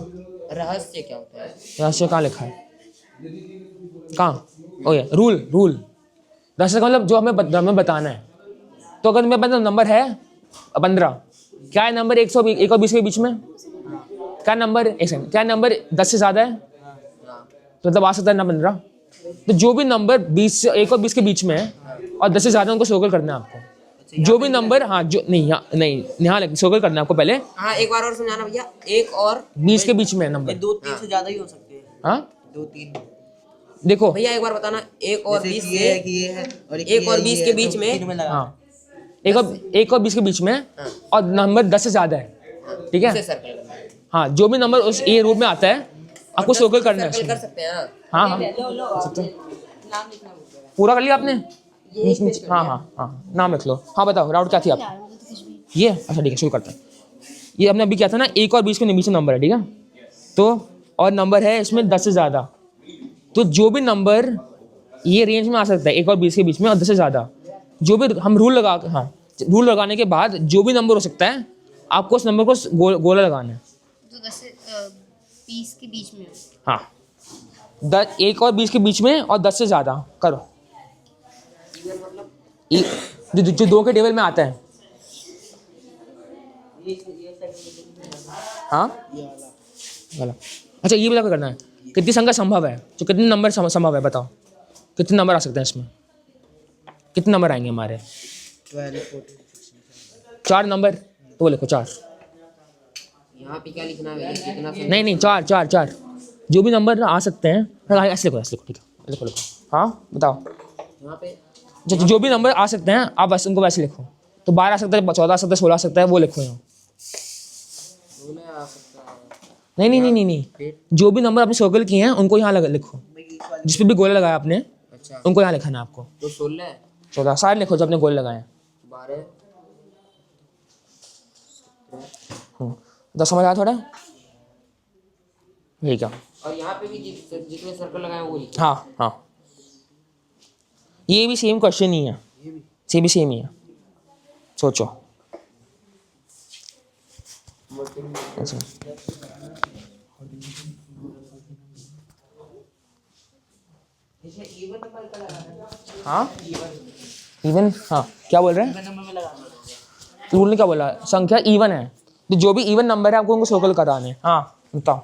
रहस्य क्या होता है? रहस्य कहाँ लिखा है? कहाँ? Okay, rule. रहस्य का मतलब जो हमें बताना है। तो अगर मेरे पास नंबर है 15। क्या है नंबर 1 और 20 के बीच में? क्या नंबर, एक सेकंड, क्या नंबर 10 से ज़्यादा है? तो मतलब आ सकता है ना 15। तो जो भी नंबर 1 और 20 के बीच में है और 10 से ज़्यादा उनको सर्कल करना है आपको। जो भी नंबर, हाँ जो नहीं यहाँ सर्कल करना है आपको पहले। हाँ एक बार और समझाना भैया। 1 और 20 के बीच में नंबर। 2-3 से ज्यादा ही हो सकते हैं। हाँ 2-3 देखो भैया एक बार बताना। 1 और 20 ये है कि ये है और 1 और 20 के बीच में। हाँ 1 और 20 के बीच में और नंबर 10 से ज़्यादा है, ठीक है। सर्कल करना है। हाँ जो भी नंबर उस ए रूप में आता है आपको सर्कल करना है सर्कल उसमें। कर सकते हैं। हाँ हाँ नाम लिखना भूल पूरा कर लिया आपने? हाँ नाम लिख लो। हाँ बताओ राउट क्या थी आप? ये अच्छा ठीक है शुरू करते हैं। ये हमने अभी क्या था ना 1 और 20 के बीच में नंबर है, ठीक है। तो और नंबर है इसमें 10 से ज़्यादा। तो जो भी नंबर ये रेंज में आ सकता है 1 और 20 के बीच में और 10 से ज़्यादा, जो भी हम रूल लगाने के बाद जो भी नंबर हो सकता है आपको उस नंबर को गोला लगाना है। जो 10 से 20 के बीच में। हाँ 1 और 20 के बीच में और 10 से ज़्यादा करो। जो 2 के टेबल में आता है। हाँ वाला। अच्छा ये बता करना है कितनी संख्या संभव है, जो कितने नंबर संभव है बताओ। कितने नंबर आ सकते हैं इसमें? कितने नंबर आएंगे हमारे? 12, 14, 16। 4 नंबर तो वो लिखो 4। यहाँ पे क्या लिखना है? कितना नहीं 4 जो भी नंबर आ सकते हैं ऐसे लिखो ठीक है लिखो। हाँ बताओ। यहाँ पे जो भी नंबर आ सकते हैं आप बस उनको वैसे लिखो। तो 12 आ सकता है, 14 आ सकता है, 16 आ सकता है, वो लिखो यहाँ। आ सकता है। नहीं जो भी नंबर आपने सर्कल किए हैं उनको यहाँ लिखो। जिस पे भी गोला लगाया आपने अच्छा उनको यहाँ लिखाना है आपको। तो 16, 14 सारे लिखो जो आपने गोले लगाए हैं। 12। तो समझ आया थोड़ा? ठीक है। और यहाँ पे भी जितने सर्कल लगाए हैं वो लिखिए। हाँ ये भी सेम क्वेश्चन ही है, ये भी सेम ही है। सोचो अच्छा। हाँ इवन, हाँ क्या बोल रहे हैं? रूल ने क्या बोला? संख्या इवन है तो जो भी इवन नंबर है आपको उनको सर्कल कराने हैं। हाँ बताओ।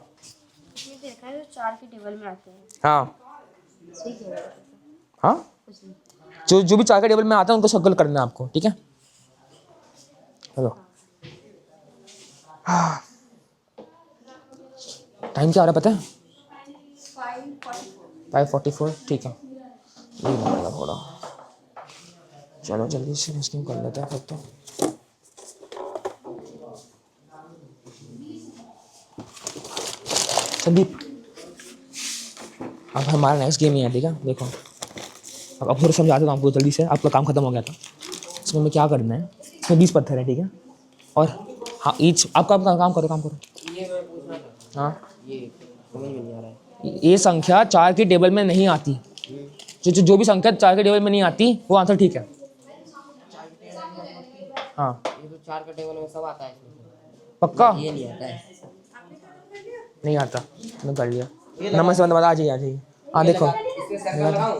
ये देखा है जो 4 के टेबल में आते हैं। हाँ सही कह रहे हो। हाँ जो भी 4 के टेबल में आता है उनको सर्कल करना है आपको, ठीक है। चलो टाइम क्या आ रहा है पता है? 5:44। ठीक है ये लगेगा थोड़ा। चलो जल्दी से स्कीम कर लेते हैं फिर तो। संदीप अब हमारा नेक्स्ट गेम ही है, ठीक है। देखो अब थोड़ा समझाता हूँ आपको जल्दी से। आपका काम खत्म हो गया था। इसमें हमें क्या करना है, इसमें 20 पत्थर है, ठीक है। और हाँ ईच आपका काम करो ये मैं पूछना था। हाँ ये समझ में नहीं आ रहा है। ये संख्या 4 के टेबल में नहीं आती। जो भी संख्या 4 के टेबल में नहीं आती वो आंसर ठीक है। हाँ ये तो 4 के टेबल में सब आता है इसमें। पक्का ये नहीं आता है। नहीं आता, मैं कर लिया। नंबर से बता आ जाइए। हाँ देखो इसके सर्कल लगाऊं?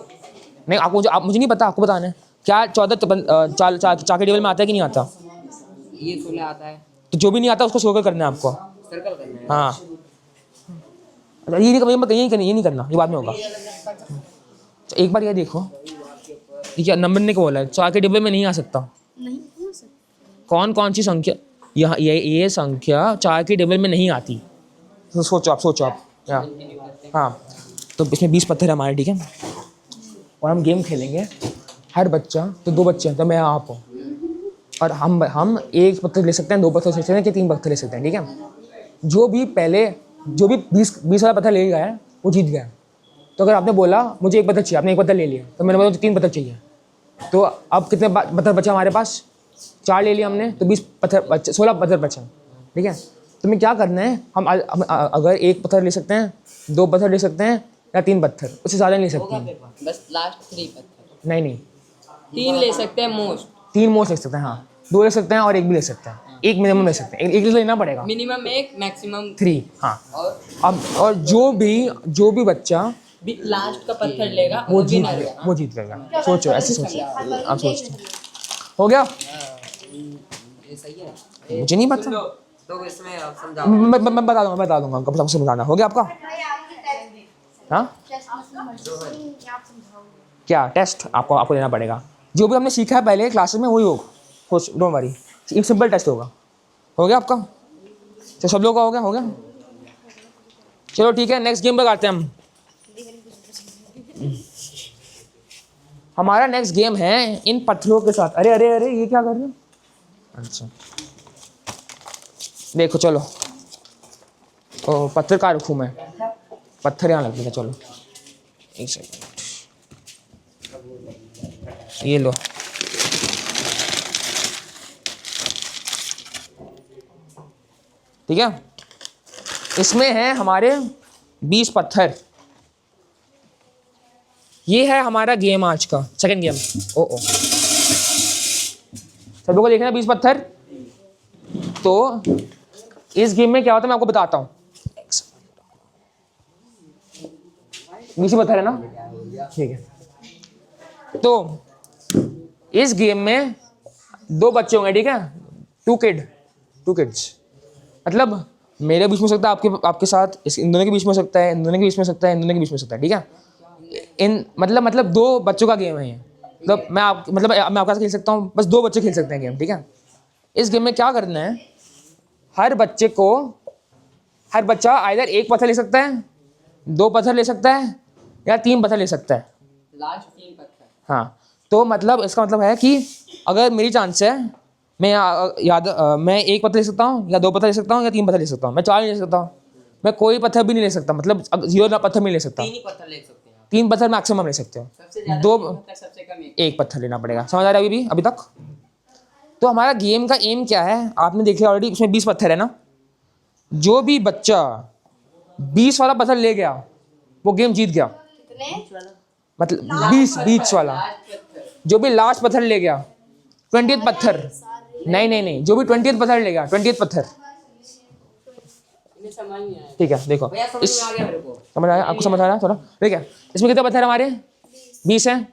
नहीं आपको मुझे नहीं पता, आपको बताना है क्या 14 4 के टेबल में आता है कि नहीं आता। ये 16 आता है। तो जो भी नहीं आता उसको सर्कल करना है आपको। सर्कल करना है। हाँ ये नहीं करना, ये बाद में होगा। एक बार ये देखो ठीक है, नंबर ने क्या बोला है 4 के टेबल में नहीं आ सकता। नहीं हो सकता। कौन सी संख्या यहाँ ये संख्या 4 के टेबल में नहीं आती। तो सोचो आप हाँ। तो इसमें 20 पत्थर है हमारे, ठीक है। और हम गेम खेलेंगे। हर बच्चा, तो 2 बच्चे हैं तो मैं आप हूँ, और हम 1 पत्थर ले सकते हैं, 2 पत्थर ले सकते हैं कि 3 पत्थर ले सकते हैं, ठीक है। जो भी 20 वाला पत्थर ले गया है वो जीत गया। तो अगर आपने बोला मुझे 1 पत्थर चाहिए, आपने 1 पत्थर ले लिया, तो मैंने बोला 3 पत्थर चाहिए। तो अब कितने पत्थर बचा हमारे पास? 4 ले लिया हमने तो 20 पत्थर बचे, 16 पत्थर बचा, ठीक है। तो हमें क्या करना है, हम अगर 1 पत्थर ले सकते हैं, 2 पत्थर ले सकते हैं या 3 पत्थर, उससे ज़्यादा नहीं ले सकते हैं। बस लास्ट 3 पत्थर। नहीं 3 ले सकते हैं मोस्ट। 3 मोस्ट ले सकते हैं। हाँ 2 ले सकते हैं और 1 भी ले सकते हैं। 1 मिनिमम ले सकते हैं, 1 लेना पड़ेगा। Minimum 1 maximum 3। हाँ और अब और जो भी बच्चा लास्ट का पत्थर लेगा वो जीत गया। सोचो ऐसे सोचो, आप सोचते हो गया। ये सही है। मुझे नहीं पता। तो इसमें आप समझाओ। मैं बता दूंगा आपको, सबसे समझाना हो गया आपका। हाँ क्या टेस्ट आपको आपको देना पड़ेगा? जो भी हमने सीखा है पहले क्लासेस में वही होगा, डोंट वरी। एक सिंपल टेस्ट होगा। हो गया आपका? तो सब लोगों का हो गया? हो गया, चलो ठीक है, नेक्स्ट गेम पे आते हैं हम। हमारा नेक्स्ट गेम है इन पत्थरों के साथ। अरे अरे अरे, ये क्या कर रहे हो? अच्छा देखो, चलो ओ पत्थर कहाँ रखूँ मैं? पत्थर यहाँ लग गया। चलो एक सेकंड, ये लो। ठीक है, इसमें है हमारे 20 पत्थर। ये है हमारा गेम आज का, सेकंड गेम। ओ सब लोगों को देखना 20 पत्थर। तो इस गेम में क्या होता है मैं आपको बताता हूँ। 20 पत्थर है ना? ठीक है, तो इस गेम में 2 बच्चे होंगे, ठीक है? 2 किड्स। मतलब मेरे बीच में हो सकता है, आपके साथ, इन दोनों के बीच में हो सकता है, इन दोनों के बीच में हो सकता है, इन दोनों के बीच में हो सकता है। ठीक है, इन मतलब 2 बच्चों का गेम है ये। मतलब मैं आपके साथ खेल सकता हूँ, बस 2 बच्चे खेल सकते हैं गेम। ठीक है, इस गेम में क्या करना है, हर बच्चा आइदर 1 पत्थर ले सकता है, 2 पत्थर ले सकता है, या 3 पत्थर ले सकता है। लास्ट 3 पत्थर। हाँ, तो मतलब इसका मतलब है कि अगर मेरी चांस है, मैं मैं 1 पत्थर ले सकता हूँ, या 2 पत्थर ले सकता हूँ, या 3 पत्थर ले सकता हूँ। मैं 4 नहीं ले सकता हूँ, मैं कोई पत्थर भी नहीं ले सकता। मतलब 0 पत्थर नहीं ले सकता। 3 ही पत्थर ले सकते हैं आप। 3 पत्थर मैक्सिमम ले सकते हो। सबसे ज्यादा 2 3 पत्थर, सबसे कम 1 पत्थर लेना पड़ेगा। समझ आ रहा है अभी तक? तो हमारा गेम का एम क्या है आपने देख लिया ऑलरेडी। उसमें 20 पत्थर है ना? जो भी बच्चा 20 वाला पत्थर ले गया वो गेम जीत गया। मतलब 20 वाला। जो भी लास्ट पत्थर ले गया, 20th पत्थर, नहीं, जो भी 20th पत्थर ले गया, 20th पत्थर। ठीक है, देखो इस समझ में आ गया मेरे को। समझ आया आपको? समझ आ रहा है थोड़ा? ठीक है, इसमें कितने पत्थर हमारे? 20 हैं।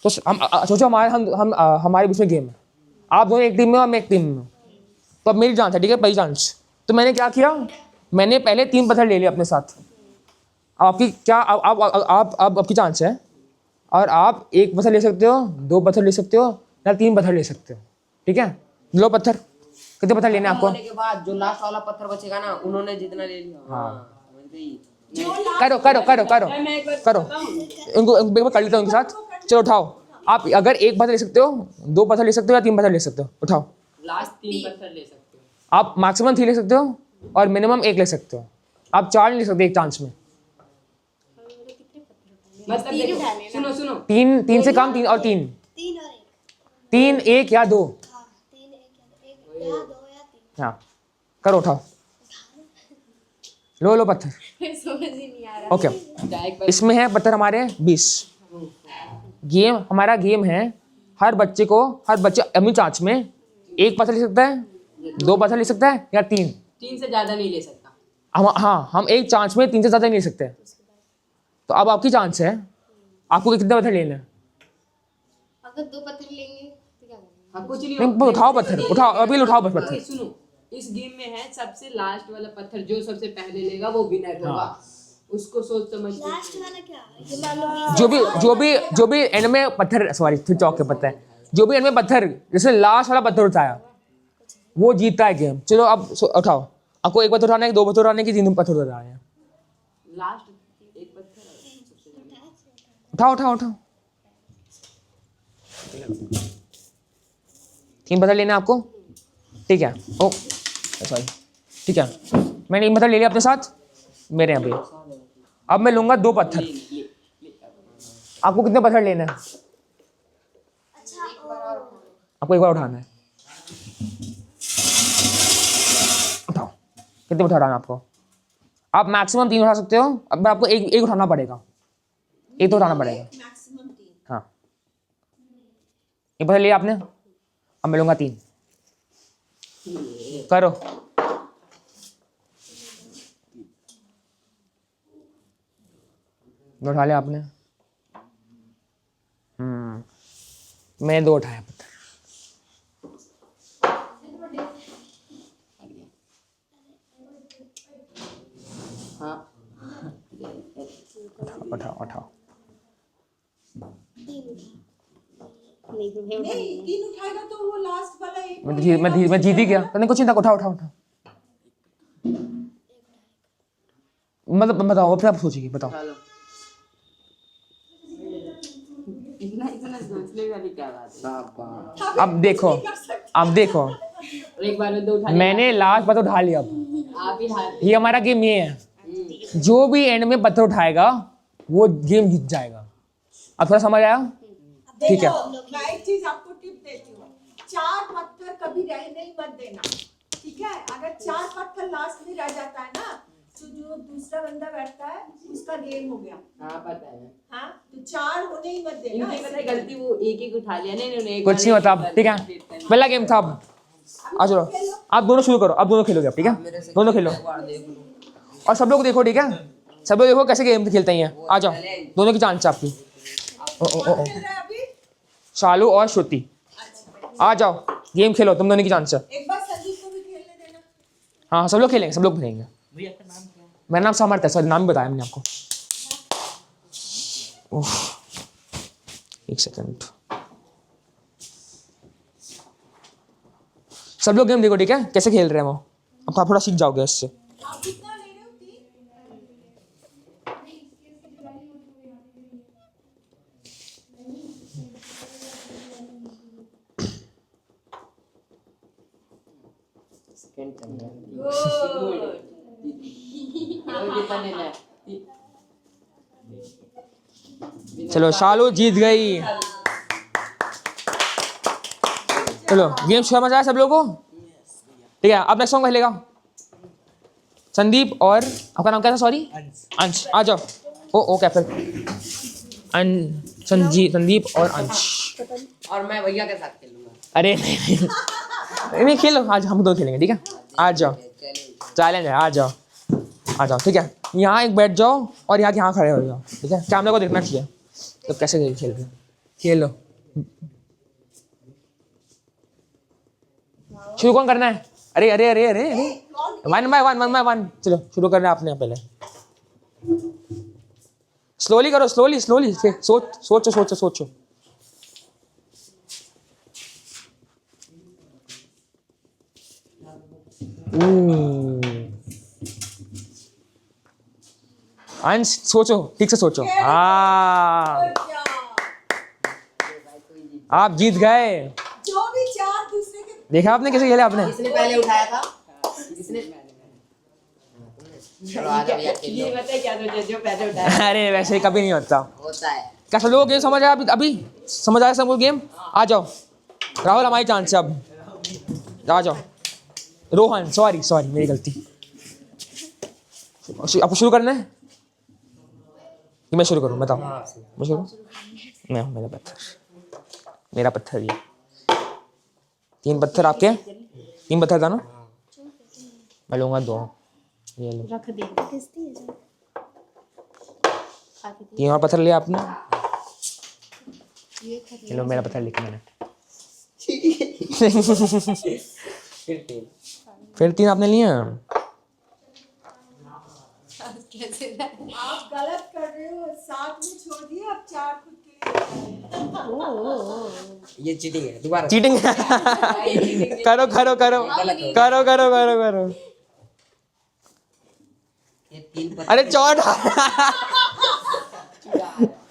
तो हम सोचो हमारे बीच में गेम है। आप दोनों एक टीम में और मैं एक टीम में। तो अब मेरी चांस है, ठीक है, पहली चांस। तो मैंने क्या किया, मैंने पहले 3 पत्थर ले लिए अपने साथ। अब आपकी क्या, आप आपकी चांस है, और आप 1 पत्थर ले सकते हो, 2 पत्थर ले सकते हो, या 3 पत्थर ले सकते हो। ठीक है, लो पत्थर। कितने पत्थर लेने हैं आपको? होने के बाद जो लास्ट वाला पत्थर बचेगा ना, उन्होंने जितना ले लिया। हाँ। समझ गई? करो इनको एक बार कर लेता हूँ उनके साथ। चलो उठाओ। आप अगर 1 पत्थर ले सकते हो, 2 पत्थर ले सकते हो, या 3 पत्थर ले सकते हो। उठाओ। लास्ट 3 पत्थर ले सकते हो आप मैक्सिमम 3 ले सकते हो, और मिनिमम 1 ले सकते हो। आप 4 नहीं ले सकते एक चांस में। मतलब सुनो 3 से कम, 3 और 3, 3 1 या 2। हाँ, करो, उठाओ। लो पत्थर। समझ ही नहीं आ रहा। ओके, इसमें है पत्थर हमारे 20। हमारा गेम है, हर बच्चे अपनी चांच में 1 पत्थर ले सकता है, 2 पत्थर ले सकता है, या 3। 3 से ज्यादा नहीं ले सकता। हम एक चांच में 3 से ज्यादा नहीं ले सकते। तो अब आपकी चांस है, आपको कितने पत्थर लेने हैं? अगर 2 पत्थर लेंगे तो क्या करेंगे? कुछ नहीं नहीं, उठाओ पत्थर, उठाओ अभी, उठाओ बस पत्थर। सुनो, इस गेम में है सबसे लास्ट वाला पत्थर जो सबसे पहले लेगा वो विनर होगा। उसको सोच समझ के। लास्ट वाला क्या? ये मान लो जो भी एंड में पत्थर, सॉरी फिर चौक के पत्थर, जो भी एंड में पत्थर जैसे लास्ट वाला पत्थर उठाया वो जीतता है गेम। चलो अब उठाओ। आपको 1 पत्थर उठाना है, 2 पत्थर उठाने की, 3 पत्थर उठाने हैं। लास्ट 1 पत्थर उठाओ। 3 पत्थर लेने आपको, ठीक है? ओ सॉरी, ठीक है, मैंने 1 पत्थर ले लिया अपने साथ, मेरे यहाँ पे। अब मैं लूंगा 2 पत्थर। आपको कितने पत्थर लेने हैं? आपको 1 बार उठाना है। उठाओ। कितने पत्थर उठाना है आपको? आप मैक्सिमम 3 उठा सकते हो। अब आपको एक उठाना पड़ेगा, 1 तो उठाना पड़ेगा। हाँ, 1 पत्थर लिया आपने, अब मैं लूंगा 3। करो। उठा लिया आपने? मैंने 2 उठाया पत्थर। नहीं तुम्हें उठानी है। तीन उठाएगा तो वो लास्ट वाला एक मैं जीत ही गया। तने कुछ नहीं था, उठा उठा उठा। मतलब बताओ, फिर आप सोचिए, बताओ। इतना इतना सोचने वाली क्या बात है। अब देखो, अब देखो, एक बार में दो उठा मैंने लास्ट पत्थर उठा लिया। अब आप ही हाथ ये हमारा गेम ये है, जो भी एंड में पत्थर उठाएगा वो गेम जीत जाएगा। अब थोड़ा समझ आया? ठीक है। मैं एक चीज आपको टिप देती हूँ, 4 पत्थर कभी रहने ही मत देना, ठीक है? अगर 4 पत्थर लास्ट में रह जाता है ना, तो जो दूसरा बंदा बैठता है उसका गेम हो गया। हाँ पता है। हाँ, तो 4 होने ही मत देना। इनकी पता है गलती, वो एक एक उठा लिया नहीं उन्होंने। कुछ नहीं होता। अब ठीक है, पहला गेम था। अब आ चलो, आप दोनों शुरू करो। आप दोनों खेलोगे अब, ठीक है? दोनों खेलो और सब लोग देखो, ठीक है? सब लोग देखो कैसे गेम खेलते हैं। आ जाओ, दोनों की चांस है आपकी। कौन खेल रहा है अभी? शालू और श्रुति, आ जाओ, गेम खेलो, तुम दोनों की चांस है। एक बार संदीप को भी खेलने देना। हाँ, सब लोग खेलेंगे, सब लोग खेलेंगे। भैया आपका नाम क्या है? मेरा नाम सामर्थ है, सॉरी नाम भी बताया मैंने आपको। उफ, एक सेकंड। सब लोग गेम देखो, ठीक है? कैसे खेल रहे हैं वो। अब आप थोड़ा सीख जाओगे इससे। आप कितना ले रहे हो? 3? सेकंड चल रहा है। कितना लेना है? चलो, शालू जीत गई। चलो, गेम समझ आया सब लोगों को? ठीक है, अब नेक्स्ट सॉन्ग खेलेगा संदीप और आपका नाम क्या था? सॉरी, अंश। आ जाओ। ओ कैप्टन संदीप और अंश। और मैं भैया के साथ खेलूंगा। अरे नहीं खेलो, आज हम दो खेलेंगे, ठीक है? आ जाओ, चैलेंज है, आ जाओ, आ जाओ, ठीक है? यहाँ एक बैठ जाओ और यहाँ खड़े हो जाओ, ठीक है? कैमरा को देखना चाहिए। तो कैसे खेल रहे हैं, खेलो। शुरू कौन करना है? अरे अरे अरे अरे अरे, 1 by 1 चलो शुरू करना है आपने पहले। स्लोली करो, स्लोली स्लोली। सोचो। अंश सोचो, ठीक से सोचो। आप जीत गए। जो भी 4 दूसरे के देखा आपने कैसे खेले आपने? इसने पहले उठाया था। इसने चलो आ जाओ भैया खेल ये लो। पता है क्या सोचा, जो पहले उठाया। अरे वैसे ही कभी नहीं होता। होता है। क्या सब लोगों को गेम समझ आया? अभी समझ आया सबको गेम? आ जाओ राहुल, हमारी चांस है अब। आ जाओ रोहन, सॉरी मेरी गलती। आपको शुरू करना है कि मैं शुरू करूं? बताओ। मैं शुरू करूं? मैं मेरा पत्थर ये 3 पत्थर आपके। 3 पत्थर था ना? मैं लूंगा 2। ये लो, रख दे। खाती थी 3 और पत्थर लिया आपने। ये खा ये लो, मेरा पत्थर लिखा मैंने। फिर 3 आपने लिए। आप गलत कर रहे हो, 7 में छोड़ दिए, अब 4 खुद के लिए। ये चीटिंग है, दोबारा चीटिंग करो। ये 3 पत्थर। अरे चौट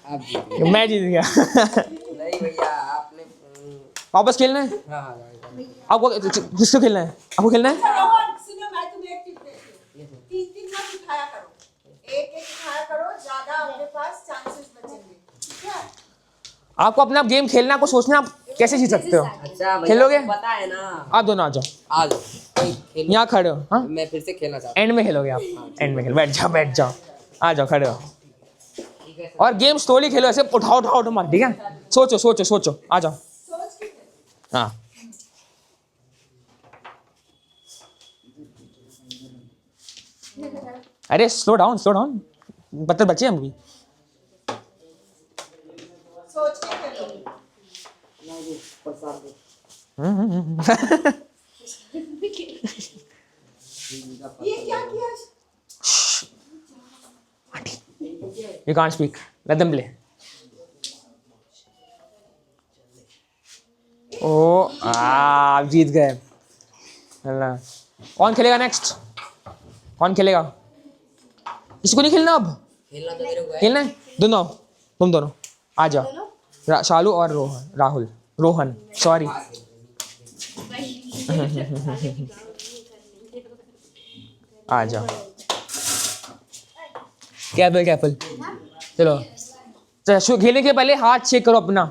आप जीत गए। मैं जीत गया। नहीं भैया आपने वापस खेलना है हाँ आपको? किसको खेलना है? आपको खेलना है? रोहन, सुनो, मैं तुम्हें एक टिप देती हूँ। 3 मत उठाया करो, एक उठाया करो, ज्यादा अपने पास चांसेस बचेंगे, ठीक है? आपको अपना गेम खेलना, आपको सोचना आप कैसे जीत सकते हो। अच्छा भैया खेलोगे? पता है ना। आप दोनों आ जाओ, आ जाओ कोई खेल। यहाँ खड़े हो। हाँ, मैं फिर से खेलना चाहता एंड में खेलोगे आप। एंड में खेलो, बैठ जाओ। आ जाओ, खड़े हो। हूँ। ठीक है और गेम स्लोली खेलो, ऐसे उठाओ मत, ठीक है? सोचो। आ जाओ। सोच के खेलो। हाँ, अरे स्लो डाउन। पत्थर बचे हैं अभी। सोच के खेलो। ये क्या किया? You can't speak. Let them play. ओ आप जीत गए। अल्लाह। कौन खेलेगा नेक्स्ट? कौन खेलेगा? किसी को नहीं खेलना अब? खेलना तो मेरे को है। खेलना है दोनों, तुम दोनों आ जाओ। शालू और राहुल रोहन सॉरी। आ जाओ। कैपल चलो। खेलने के पहले हाथ चेक करो अपना।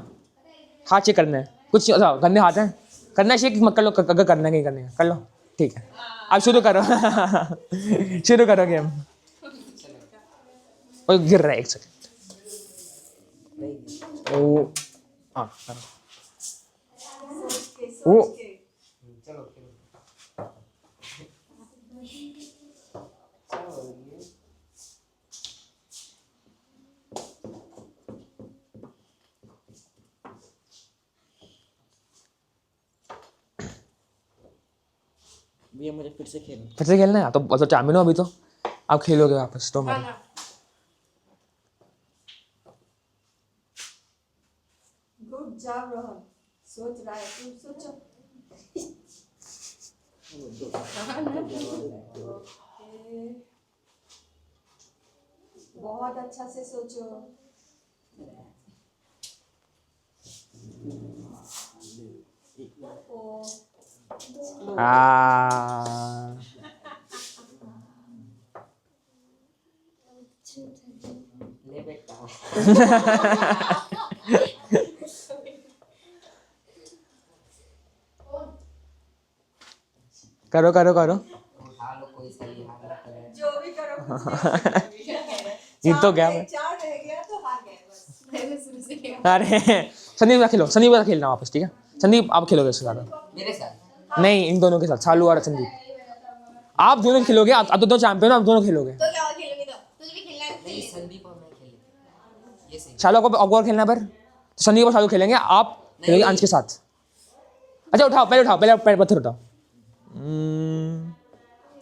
हाथ चेक करना है। कुछ गंदे हाथ हैं, करना है चेक मत कर लो। अगर करना है नहीं करना है कर लो, ठीक है। अब शुरू करो। शुरू करो गेम। ओ गिर रहा है, एक सेकंड। ओ हाँ करो। ओ चलो ये मुझे फिर से खेलना। फिर से खेलना है तो चैंपियन हो अभी तो। आप खेलोगे वापस तो मेरे। Good job Rohan. सोच रहा है तुम सोचो। ओके। बहुत अच्छा से सोचो। ओ ले बेटा। करो करो करो। उठा लो कोई सही हालत है। जो भी करो। जीत तो गया मैं। चार रह गया तो हार गए बस। पहले शुरू से खेलो। अरे संदीप का खेलो, संदीप का खेलना वापस, ठीक है। संदीप आप खेलोगे इसके साथ। मेरे साथ नहीं इन दोनों के साथ, शालू और संदीप। आप दोनों खेलोगे, आप तो दो चैंपियन हो, आप दोनों खेलोगे। तो क्या और खेलोगे? तो तुझे भी खेलना है? नहीं, संदीप और मैं खेलेंगे। ये सही। शालू को और खेलना पर तो संदीप और शालू खेलेंगे, आप खेलोगे अंश के साथ। अच्छा उठाओ, पहले पत्थर उठाओ।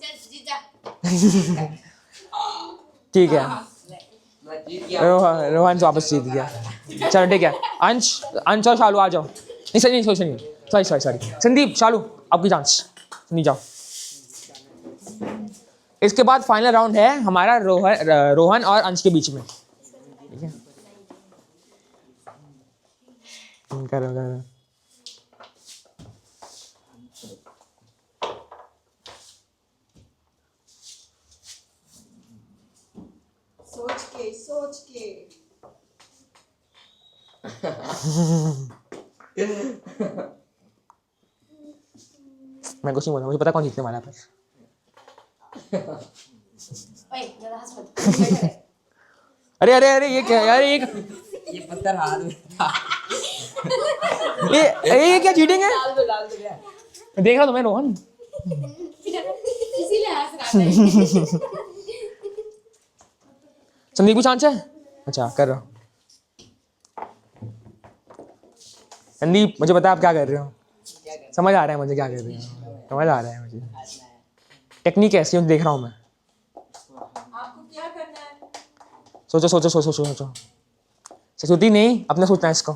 चल जीत जा। ठीक है। मैं जीत गया। रोहन से वापस जीत गया। चलो ठीक है। अंश और शालू आ जाओ। नहीं सॉरी संदीप शालू आपकी चांस। संदीप जाओ। इसके बाद फाइनल राउंड है हमारा रोहन और अंश के बीच में, ठीक है। करो। सोच के मैं कुछ नहीं बोला, मुझे पता कौन जीतने वाला है पर। ओए ज़्यादा हंस मत। अरे ये क्या यार, ये पत्थर हाथ में था। ये क्या चीटिंग है? डाल दो क्या? देख रहा तो मैं रोहन। इसीलिए हंस रहा था। संदीप को चांस है? अच्छा कर रहा हूँ। संदीप मुझे पता आप क्या कर रहे हो, समझ आ रहा है मुझे क्या कर रहे हो, समझ आ रहा है मुझे। टेक्निक ऐसी देख रहा हूँ मैं। आपको क्या करना है? सोचो। ससुती नहीं, अपना सोचना है इसको।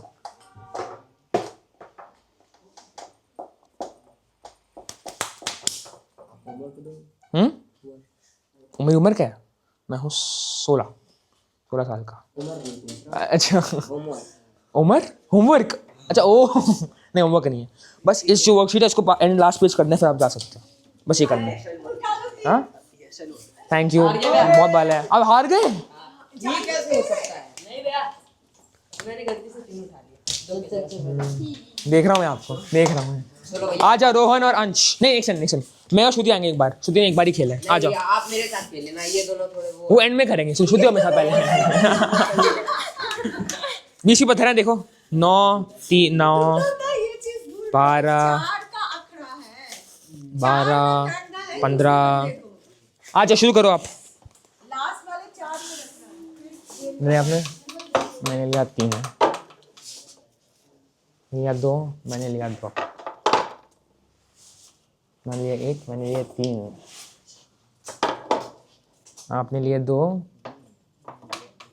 मेरी उम्र क्या है? मैं हूँ 16 साल का। अच्छा उम्र होमवर्क, अच्छा ओ नहीं होमवर्क नहीं है, बस इस जो वर्कशीट है इसको एंड लास्ट पेज करने, फिर आप जा सकते हो। बस ये करना है। हाँ थैंक यू, बहुत बाल है। अब हार गए? ये कैसे हो सकता है? नहीं भैया, मैंने गलती से 3 उठा लिया। देख रहा हूँ मैं आपको, देख रहा हूँ। आ जाओ रोहन और अंश। नहीं एक सेकंड मैं और श्रुति आएंगे एक बार। श्रुति ने एक बार ही खेला है। आ जाओ। आप मेरे साथ खेल लेना, ये दोनों थोड़े वो एंड में करेंगे। श्रुति और मेरे साथ पहले। 20 पत्थर हैं देखो। 9 3 9 ये चीज भूल 12 चार का आंकड़ा है। 12 15। आ जाओ शुरू करो आप। लास्ट वाले 4 में रखना है। नहीं आपने, मैंने लिया 3 है, लिया 2, मैंने लिया 2, मैंने लिया 1, मैंने लिया 3, आपने लिए 2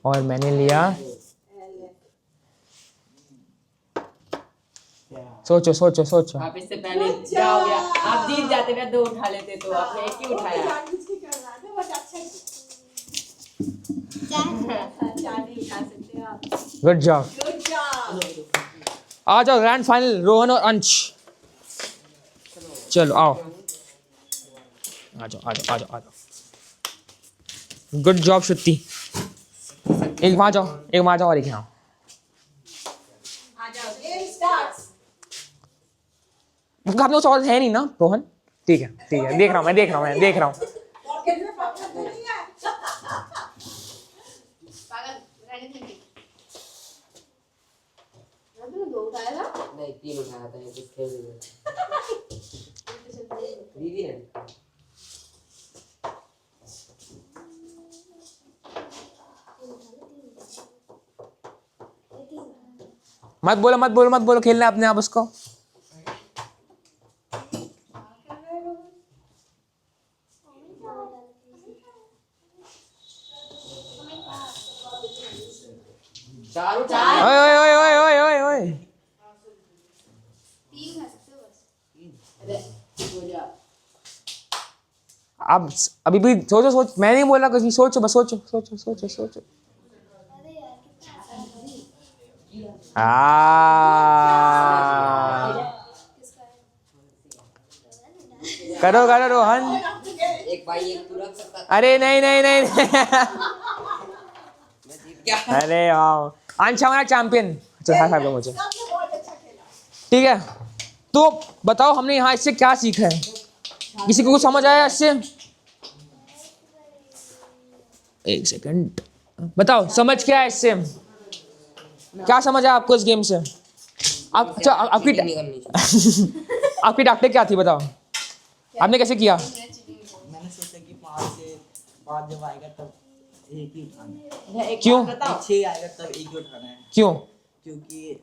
और मैंने लिया सोचो सोचो सोचो। आप इससे पहले क्या हो गया, आप जीत जाते भैया, 2 उठा लेते तो आपने एक ही उठाया। जानबूझ के कर रहा था, बट अच्छा किया। चार नहीं उठा सकते आप। Good job. Good job. आ जाओ ग्रैंड फाइनल, रोहन और अंश। चलो आओ, आ जाओ आ जाओ आ जाओ आ जाओ। गुड जॉब श्रुति। एक वहाँ जाओ, एक वहाँ जाओ और एक यहाँ। आ जाओ, गेम स्टार्ट्स। आप लोग सवाल है नहीं ना रोहन? ठीक है ठीक है, देख रहा हूँ मैं, देख रहा हूँ मैं, देख रहा हूँ। पॉकेट में पत्थर तो नहीं है। पागल रहने दे। तूने 2 उठाया था? नहीं 3 उठाया था, कुछ खेल रही दीदी ने। मत बोलो मत बोलो मत बोलो, खेलना है अपने आप उसको। चार ओए ओए ओए ओए ओए ओए ओए। 3 खा सकते हो बस। अब अभी भी सोचो सोच, मैं नहीं बोला कुछ, सोचो बस, सोचो सोचो सोचो सोचो। अरे यार कितना आ करो करो रोहन। एक भाई एक तू रख सकता था। अरे नहीं नहीं नहीं, नहीं। मैं जीत गया। अरे वाह, अंश हमारा चैंपियन। चलो हाई फाइव दो मुझे। सबने बहुत अच्छा खेला। ठीक है, तो बताओ हमने यहाँ इससे क्या सीखा है? किसी को कुछ समझ आया इससे? एक सेकंड, बताओ समझ क्या है इससे? क्या समझ आया आपको इस गेम से? आप अच्छा, आपकी Cheating नहीं करनी चाहिए। आपकी टैक्टिक क्या थी बताओ? आपने कैसे किया? मैंने सोचा कि 5 जब आएगा तब एक ही उठाना है। क्यों? 6 आएगा तब एक ही उठाना है, क्यों? क्योंकि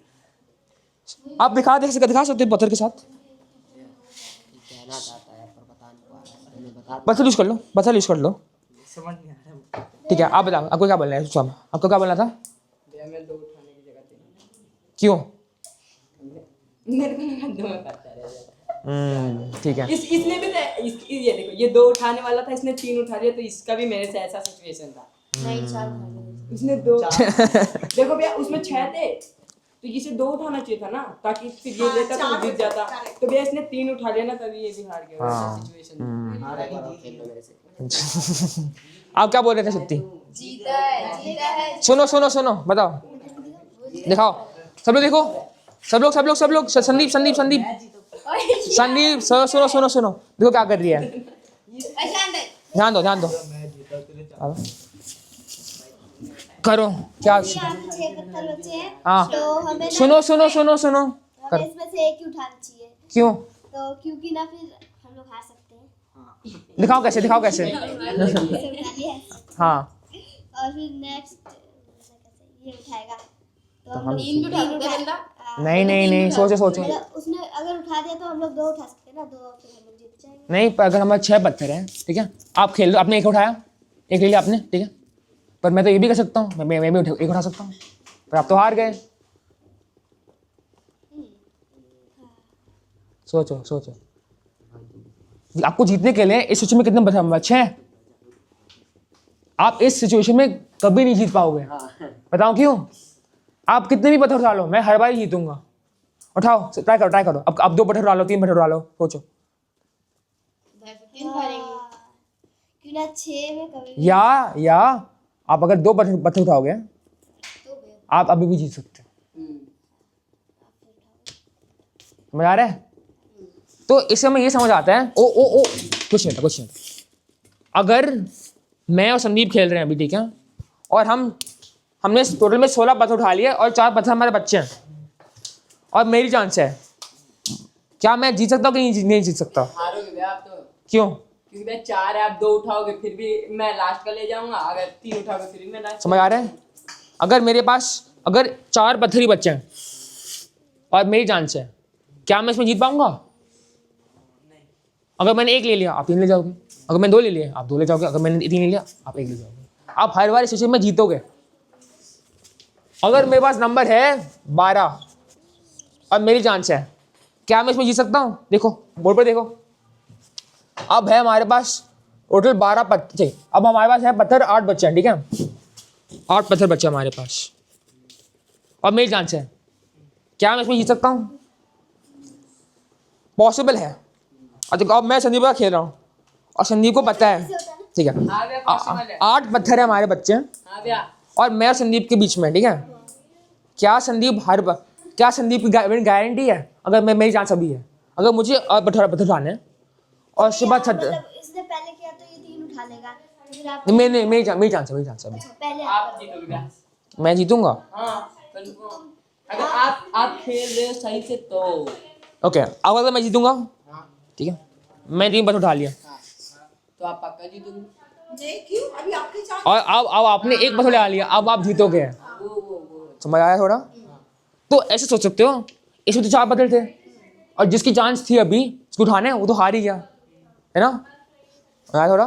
आप दिखा सकते हैं पत्थर के साथ। कहना चाहता है पर बता नहीं पा रहा है। मैं बता पत्थर यूज कर लो, पत्थर यूज कर लो। समझ नहीं आ रहा। ठीक है, आप बताओ आपको क्या बोलना है? स्वामी, आपको क्या बोलना था? भैया मैं 2 उठाने की जगह 3। क्यों? मेरे को लगा 2 उठाता है। ठीक है। इसलिए भी ये देखो, ये 2 उठाने वाला था, इसने 3 उठा लिया, तो इसका भी मेरे से ऐसा सिचुएशन था। नहीं 4 खा लिए। उसने 2 देखो भैया, उसमें 6 थे तो इसे 2 उठाना चाहिए था ना, ताकि फिर ये लेता तो जीत जाता। तो भैया इसने 3 उठा लिया ना, तभी ये भी हार गया। हाँ। सिचुएशन खेल लो मेरे से। आप क्या बोल रहे थे सत्ती? जीता है। सुनो सुनो सुनो, बताओ, दिखाओ, सब लोग देखो, सब लोग सब लोग सब लोग। संदीप संदीप संदीप संदीप, सुनो सुनो सुनो, देखो क्या कर रही है। ध्यान दो ध्यान दो, करो क्या? 6 पत्थर बचे हैं, हाँ तो हमें सुनो सुनो सुनो सुनो, हमें इसमें से एक ही उठाना चाहिए। क्यों? तो क्योंकि ना फिर हम लोग हार सकते हैं। दिखाओ कैसे, दिखाओ कैसे। हाँ और फिर नेक्स्ट ये उठाएगा तो हम हम लोग 3 भी उठा सकते हैं बंदा। नहीं नहीं नहीं, सोचो सोचो। मतलब उसने अगर उठा दिया तो हम लोग 2 उठा सकते हैं ना, 2 फिर हम लोग जीत जाएंगे। नहीं, पर अगर हमारे 6 पत्थर हैं, ठीक है, आप खेल लो। आपने एक उठाया, एक ले लिया आपने, ठीक है, पर मैं तो ये भी कर सकता हूँ, मैं भी एक उठा सकता हूँ, पर आप तो हार गए। सोचो सोचो, आपको जीतने के लिए इस सिचुएशन में कितने पत्थर बचे हैं? आप इस सिचुएशन में कभी नहीं जीत पाओगे। बताओ क्यों? आप कितने भी पत्थर उठा लो, मैं हर बार ही जीतूंगा। उठाओ, ट्राई करो ट्राई करो। अब 2 पत्थर उठा लो, 3 पत्थर उठा लो, सोचो। 3 खा लेंगे। क्यों ना 6 में कभी या आप अगर 2 पत्थर उठाओगे, आप अभी भी जीत सकते हो। समझ आ रहा है? तो इससे हमें ये समझ आता है, ओ कुछ नहीं था कुछ नहीं था। अगर मैं और संदीप खेल रहे हैं अभी, ठीक है, और हमने टोटल में 16 पत्थर उठा लिए और 4 पत्थर हमारे बच्चे हैं, और मेरी चांस है, क्या मैं जीत सकता हूँ कि नहीं जीत सकता? हारोगे भैया आप तो, क्यों? क्योंकि भैया 4 है, आप 2 उठाओगे फिर भी मैं लास्ट का ले जाऊंगा, अगर 3 उठाओगे फिर भी मैं लास्ट। समझ आ रहा है? अगर मेरे पास अगर 4 पत्थर ही बच्चे हैं और मेरी चांस है, क्या मैं इसमें जीत पाऊंगा? अगर मैंने 1 ले लिया, आप 3 ले जाओगे। अगर मैंने 2 ले लिए, आप 2 ले जाओगे। अगर मैंने 3 ले लिया, आप 1 ले जाओगे। आप हर बार इस सिचुएशन में जीतोगे। अगर मेरे पास नंबर है 12 और मेरी चांस है, क्या मैं इसमें जीत सकता हूँ? देखो बोर्ड पर देखो, अब है हमारे पास टोटल 12 पत्थर। अब हमारे पास है पत्थर 8 बच्चे हैं, ठीक है, 8 पत्थर बच्चे हमारे पास, और मेरी चांस है, क्या मैं इसमें जीत सकता हूँ? पॉसिबल है। और देखो अब मैं संदीप का खेल रहा हूँ और संदीप को पता है, ठीक है, हाँ भैया possible है। 8 पत्थर है हमारे बच्चे हाँ भैया और मैं और संदीप के बीच में, ठीक है, क्या संदीप क्या संदीप की गारंटी है? अगर मैं, मेरी चांस अभी है, अगर मुझे और पत्थर उठाने हैं और सुबह छत, मतलब इसने पहले किया तो ये 3 उठा लेगा, फिर आप मेरी चांस है अभी, पहले आप जीतोगे भैया। मैं जीतूंगा। हाँ कंफर्म। अगर आप खेल रहे हो सही से तो। ओके, अब अगर मैं जीतूंगा, ठीक है, मैं 3 पत्थर उठा लिया तो आप पक्का जीतोगे। नहीं क्यों, अभी आपकी चांस। और अब आपने 1 पत्थर ले लिया, अब आप जीतोगे। समझ आया थोड़ा? तो ऐसे सोच सकते हो, इसमें तो 4 पत्थर थे और जिसकी चांस थी अभी इसको उठाने, वो तो हार ही गया, है ना? आया थोड़ा,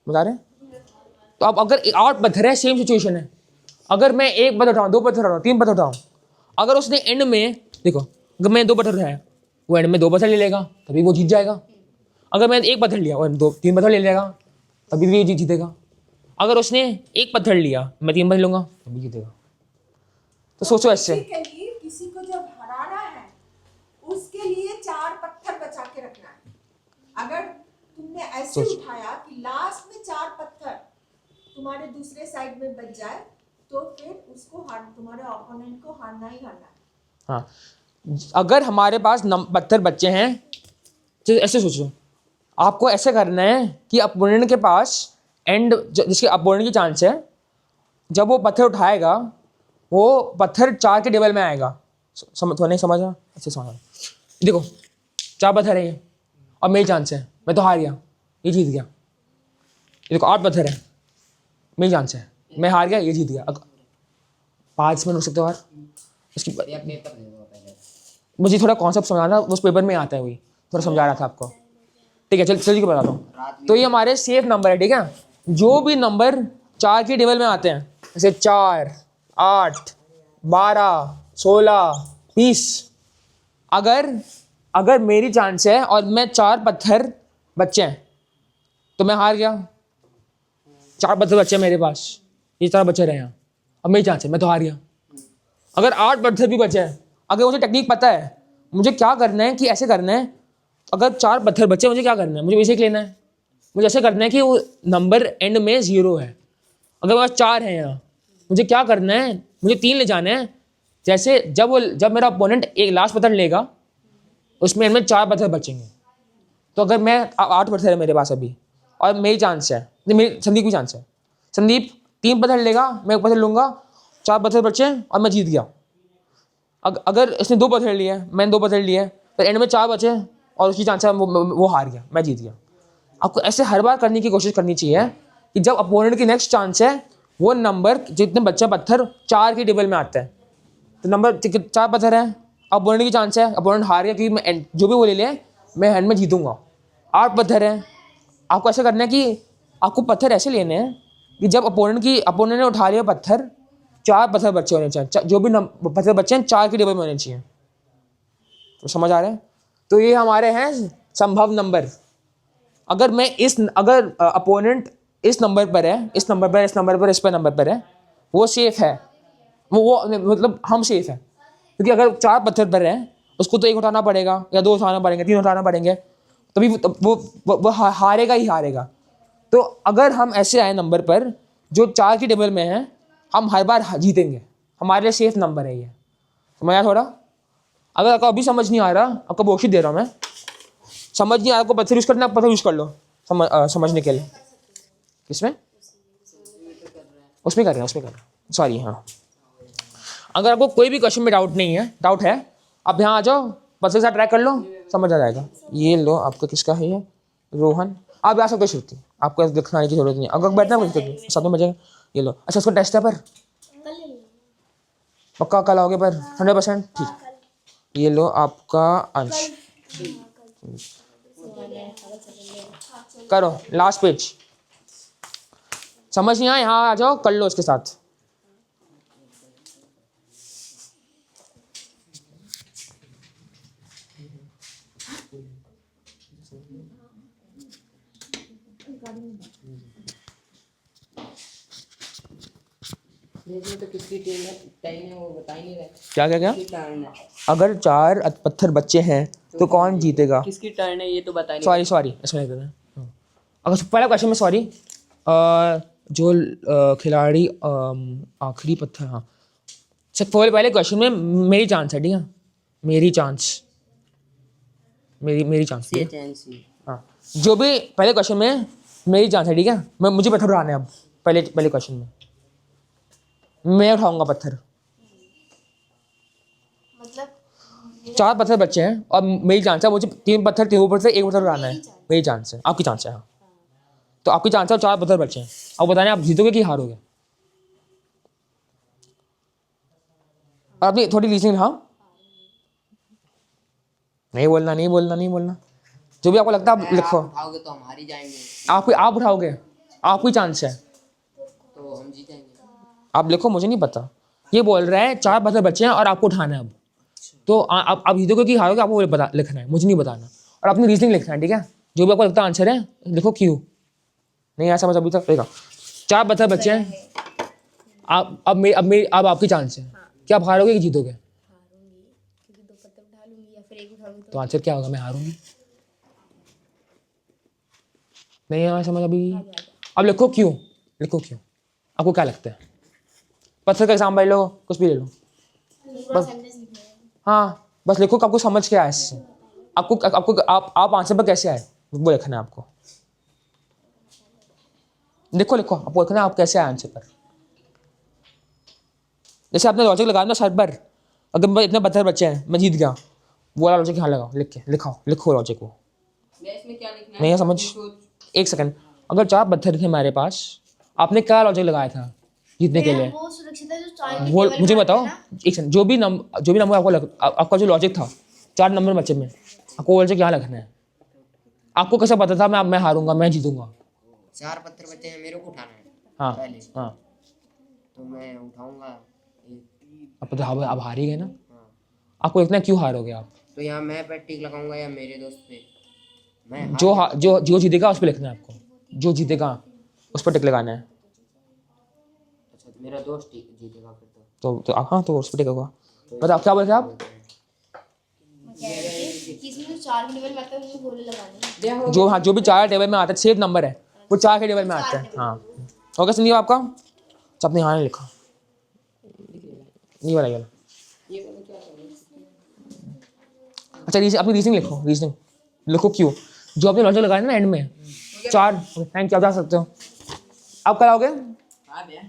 बता रहे? तो अब अगर 8 पत्थर है, सेम सिचुएशन है, अगर मैं 1 पत्थर उठाऊँ, 2 पत्थर उठाऊँ, 3 पत्थर उठाऊँ, अगर उसने एंड में, देखो अगर मैं 2 पत्थर उठाया, वो एंड में 2 पत्थर ले लेगा, तभी वो जीत जाएगा। अगर मैंने 1 पत्थर लिया, वो 3 पत्थर ले लेगा, तभी भी ये जीतेगा। अगर उसने 1 पत्थर लिया, मैं 3 पत्थर लूंगा, तभी जीतेगा। तो सोचो ऐसे। के लिए किसी को जब हराना है उसके लिए 4 पत्थर बचा के रखना है। अगर तुमने ऐसे उठाया कि लास्ट में 4 पत्थर तुम्हारे दूसरे साइड में बच जाए तो फिर उसको तुम्हारे ओपोनेंट को हारना ही हारना है। हाँ, अगर हमारे पास पत्थर बच्चे हैं तो ऐसे सोचो, आपको ऐसे करना है कि अपोनेंट के पास एंड, जिसके अपोनेंट की चांस है, जब वो पत्थर उठाएगा वो पत्थर 4 के टेबल में आएगा। तो नहीं समझा? अच्छे समझा। देखो 4 पत्थर है ये और मेरी चांस है, मैं तो हार गया, ये जीत गया। ये देखो 8 पत्थर है, मेरी चांस है, मैं हार गया, ये जीत गया। 5 मिनट हो सकते हो यार, इसकी भैया पेपर दे दो पहले। मुझे थोड़ा कॉन्सेप्ट समझाना, उस पेपर में आता है, वही थोड़ा समझा रहा था आपको, ठीक है? जल्दी बताता हूँ। तो ये हमारे सेफ नंबर है, ठीक है, जो भी नंबर 4 की टेबल में आते हैं, जैसे 4, 8, 12, 16, 20, अगर मेरी चांस है और मैं 4 पत्थर बच्चे हैं तो मैं हार गया। 4 पत्थर बच्चे हैं मेरे पास, ये 4 बच्चे रहे यहाँ, अब मेरी चांस है, मैं तो हार गया। अगर 8 पत्थर भी बचे हैं, अगर मुझे टेक्निक पता है, मुझे क्या करना है कि ऐसे करना है, अगर 4 पत्थर बचे मुझे क्या करना है, मुझे बेसिक लेना है, मुझे ऐसे करना है कि वो नंबर एंड में 0 है। अगर मेरे पास 4 है यहाँ, मुझे क्या करना है, मुझे 3 ले जाना है। जैसे जब मेरा अपोनेंट एक लास्ट पत्थर लेगा, उसमें एंड में 4 पत्थर बचेंगे। तो अगर मैं 8 पत्थर है मेरे पास अभी और मेरी चांस है, मेरी संदीप की चांस है, संदीप 3 पत्थर लेगा, मैं 1 पत्थर लूँगा, 4 पत्थर बचे और मैं जीत गया। अगर इसने 2 पत्थर लिए, मैंने 2 पत्थर लिए, तो एंड में 4 बचे और उसकी चांस है वो हार गया, मैं जीत गया। आपको ऐसे हर बार करने की कोशिश करनी चाहिए कि जब अपोनेंट की नेक्स्ट चांस है, वो नंबर जितने बच्चे पत्थर 4 की टेबल में आते हैं, तो नंबर 4 पत्थर है, अपोनेंट की चांस है, अपोनेंट हार गया क्योंकि मैं जो भी वो ले ले मैं हैंड में जीतूंगा। 8 पत्थर है, आपको ऐसा करना है कि आपको पत्थर ऐसे लेने हैं कि जब अपोनेंट ने उठा लिया पत्थर, 4 पत्थर बच्चे होने चाहिए, जो भी पत्थर बच्चे हैं 4 की टेबल में होने चाहिए। तो समझ आ रहा है? तो ये हमारे हैं संभव नंबर। अगर अपोनेंट इस नंबर पर है, इस नंबर पर, इस नंबर पर, इस पर नंबर पर है, वो सेफ है, वो मतलब हम सेफ है, क्योंकि अगर 4 पत्थर पर है उसको तो 1 उठाना पड़ेगा या 2 उठाना पड़ेंगे, 3 उठाना पड़ेंगे, तभी वो हारेगा ही हारेगा। तो अगर हम ऐसे आए नंबर पर जो 4 की टेबल में है, हम हर बार जीतेंगे, हमारे लिए सेफ नंबर है ये। समझ आया थोड़ा? अगर आपको अभी समझ नहीं आ रहा, आपको बोशित दे रहा हूँ मैं, समझ नहीं आ रहा, आपको पत्थर यूज़ करना, पत्थर यूज़ कर लो समझने के लिए। किसमें? उसमें कर रहे हैं, सॉरी। हाँ, अगर आपको कोई भी क्वेश्चन में डाउट है, आप यहाँ आ जाओ, पत्थर के साथ ट्राई कर लो, समझ आ जाएगा। ये लो, आपका किसका है ये? रोहन। आप आ सकते श्रुति, आपको दिखाने की जरूरत नहीं है, अगर बैठना साथ में मजेगा। ये लो। अच्छा, उसका टेस्ट है पर पक्का कल आओगे पर 100%? ठीक, ये लो आपका अंश, करो लास्ट पेज। समझ नहीं आया, यहाँ आ जाओ, कर लो इसके साथ। इसमें तो किसकी टीम है टाइम है वो बता ही नहीं रहे। क्या क्या क्या? किसकी टर्न है? अगर 4 पत्थर बचे हैं तो कौन जीतेगा? किसकी टर्न है ये तो बता नहीं। सॉरी इसमें देते हैं। अगर पहला क्वेश्चन में सॉरी, जो खिलाड़ी आखिरी पत्थर, हाँ पहले क्वेश्चन में मेरी चांस है, ठीक है, मेरी चांस, मेरी चांस, हाँ जो भी पहले क्वेश्चन में मेरी चांस है, ठीक है, मुझे पत्थर उठाने हैं अब। पहले क्वेश्चन में मैं उठाऊंगा पत्थर। मतलब 4 पत्थर बच्चे हैं और मेरी चांस है, मुझे 3 पत्थर, 3 ऊपर से 1 पत्थर उठाना है। मेरी चांस है, आपकी चांस है, हाँ तो आपकी चांस है, 4 पत्थर बच्चे हैं। अब बताने आप जीतोगे कि हारोगे। और अपनी थोड़ी रीजनिंग, हाँ नहीं बोलना, जो भी आपको लगता है आप लिखो। आप उठाओगे तो हम हार ही जाएंगे, आप उठाओगे, आपकी चांस है, तो हम जीतेंगे। आप लिखो, मुझे नहीं पता। ये बोल रहा है 4 पत्थर बच्चे हैं और आपको उठाना है अब। तो आप जीतोगे कि हारोगे, आपको बता लिखना है, मुझे नहीं बताना। और अपनी रीजनिंग लिखना है, ठीक है, जो भी आपको लगता है आंसर है लिखो। क्यों नहीं आया समझ अभी तक? देखा 4 पत्थर बच्चे हैं, अब आपकी चांस है। क्या आप हारोगे कि जीतोगे? क्योंकि 2 पत्थर उठा लूंगी या फिर 1 उठाऊंगी तो आंसर क्या होगा? मैं हारूंगी। नहीं आया समझ अभी? अब लिखो क्यों, आपको क्या लगता है? पत्थर का एग्जाम्पल लो, कुछ भी ले लो, बस हाँ बस लिखो कि आपको समझ क्या आया इससे, आपको आप आंसर पर कैसे आए वो लिखना है आपको। लिखो आपको लिखना है आप कैसे आए आंसर पर। जैसे आपने लॉजिक लगाया ना सर पर, अगर मैं इतने पत्थर बच्चे हैं मैं जीत गया, वो वाला लॉजिक यहाँ लगाओ, लिखो लॉजिक को। इसमें क्या लिखना है? नहीं समझ, एक सेकंड, अगर 4 पत्थर थे हमारे पास, आपने क्या लॉजिक लगाया था जीतने के लिए? वो सुरक्षित है जो 4 वो मुझे बताओ, एक सेकंड, जो भी नंबर आपका जो लॉजिक था, 4 नंबर बच्चे में, आपको लॉजिक यहाँ लिखना है। आपको कैसे पता था मैं हारूंगा, मैं जीतूंगा? 4 पत्थर बचे हैं, मेरे को उठाना है हाँ पहले, हाँ, तो मैं उठाऊंगा अब हार ही गए ना। आपको लिखना है क्यों हारोगे आप। तो यहाँ मैं पे टिक लगाऊंगा या मेरे दोस्त पे? मैं हार जो जीतेगा उस पर लिखना है आपको, जो जीतेगा उस पर टिक लगाना है। अच्छा तो मेरा दोस्त जीतेगा फिर तो हाँ तो उस पर टिक होगा। बताओ क्या बोल रहे थे आप? इसमें 4 के लेवल में आता है, उसमें गोले लगाने हैं। जो भी 4 टेबल में आता है, सेफ नंबर है वो 4 के टेबल में आता है। हाँ ओके सुनिए आपका, अच्छा आपने यहाँ नहीं लिखा, नहीं वाला ये वाला। अच्छा अपनी रीजनिंग लिखो क्यों, जो आपने लॉजिक लगाया ना एंड में 4, थैंक यू, आप जा सकते हो। आप कराओगे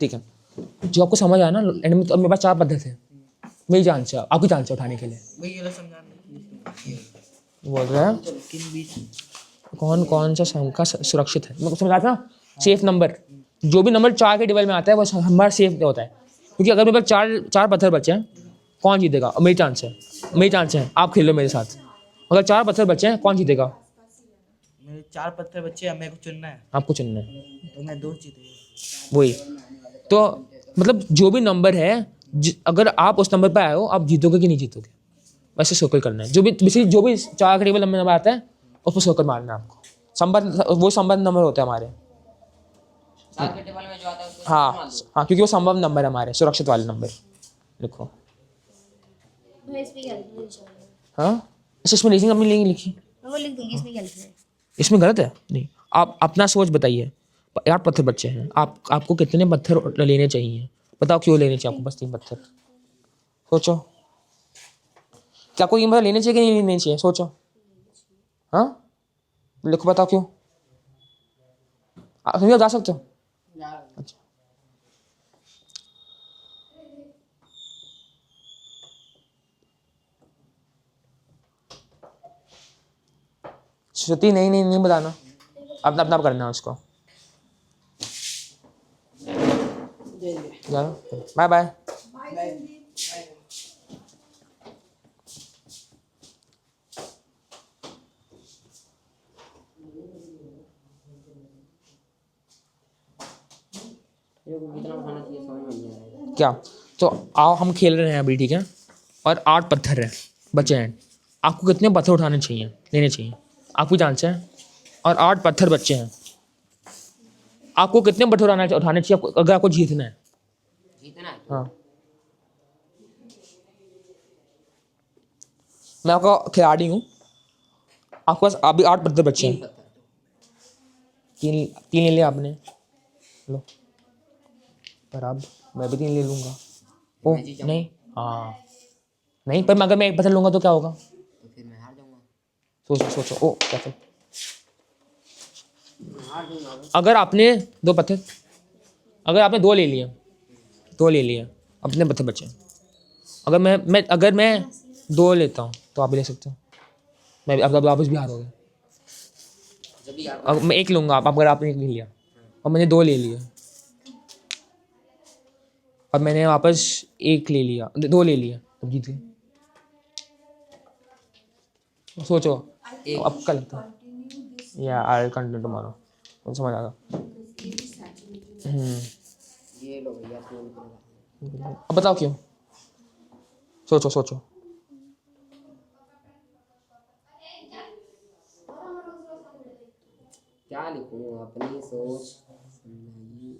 ठीक है, जो आपको समझ आया ना एंड में, तो मेरे पास 4 पत्थर थे, मेरी चांस है, आपकी चांस है उठाने के लिए। बोल रहे हैं कौन सा संख्या सुरक्षित है, मैं समझा था ना, सेफ नंबर, जो भी नंबर 4 के टेबल में आता है वो हमारा सेफ होता है। क्योंकि अगर मेरे पास 4 पत्थर बचे हैं, कौन जीतेगा? मेरी चांस है, आप खेलो मेरे साथ। अगर 4 पत्थर बचे हैं, कौन जीतेगा? मेरे 4 पत्थर बच्चे हैं, मेरे को चुनना है, आपको चुनना है, तो मैं 2 जीतेगा। वही तो मतलब जो भी नंबर है, अगर आप उस नंबर पर आए हो, आप जीतोगे कि नहीं जीतोगे, वैसे सर्कल करना है। जो भी 4 के टेबल नंबर आता है उस पर सर्कल मारना है आपको। संबंध नंबर होते हैं हमारे, 4 के टेबल में जो आता है उसको हाँ क्योंकि वो संभव नंबर है हमारे, सुरक्षित वाले नंबर लिखो। मैं इसमें क्या लिखूं? हाँ अच्छा, इसमें रीजनिंग अपनी नहीं लिखी, मैं वो लिख दूंगी। इसमें क्या लिखना है? इसमें गलत है? नहीं, आप अपना सोच बताइए। 8 पत्थर बच्चे हैं, आपको कितने पत्थर लेने चाहिए? बताओ क्यों लेने चाहिए आपको बस 3 पत्थर? सोचो, क्या आपको ये मतलब लेने चाहिए कि नहीं लेने चाहिए? सोचो, हाँ लिखो, बताओ क्यों। आप जा सकते हो। अच्छा श्रुति नहीं बताना, अपना करना है उसको। Bye bye. कितना उठाना चाहिए समझ में नहीं आ रहा है। क्या तो आओ हम खेल रहे हैं अभी, ठीक है, और 8 पत्थर हैं बचे हैं, आपको कितने पत्थर उठाने चाहिए, लेने चाहिए, आपकी चांस है। और 8 पत्थर बच्चे हैं, आपको कितने पत्थर उठाने चाहिए आपको, अगर आपको जीतना है? जीतना है तो हाँ, मैं आपका खिलाड़ी हूँ, आपके पास अभी 8 पत्थर बच्चे 3 हैं। पत्थर। 3 ले लिया आपने, लो। पर अब मैं भी 3 ले लूँगा। ओ मैं जीत जाऊंगा। नहीं, हाँ नहीं, पर अगर मैं 1 पत्थर लूँगा तो क्या होगा? तो फिर मैं हार जाऊंगा। सोचो सोचो, ओ क्या फिर? मैं हार जाऊंगा। अगर आपने 2 पत्थर, अगर आपने 2 ले लिए, 2 ले लिए, अपने पत्थर बचे। अगर मैं 2 लेता हूँ तो आप भी ले सकते हो, मैं भी, अब वापस भी हारोगे। जब भी यार अब मैं 1 लूँगा, आप अगर आपने 1 ले लिया और मैंने 2 ले लिए, और मैंने वापस 1 ले लिया, 2 ले लिया, तब जीत गए। सोचो, अब क्या लगता है? या आई कंटिन्यू टुमारो, समझ आ गया। ये लो भैया 3 पत्थर। अब बताओ क्यों? सोचो सोचो। क्या लिखूं, अपनी सोच समझाइए।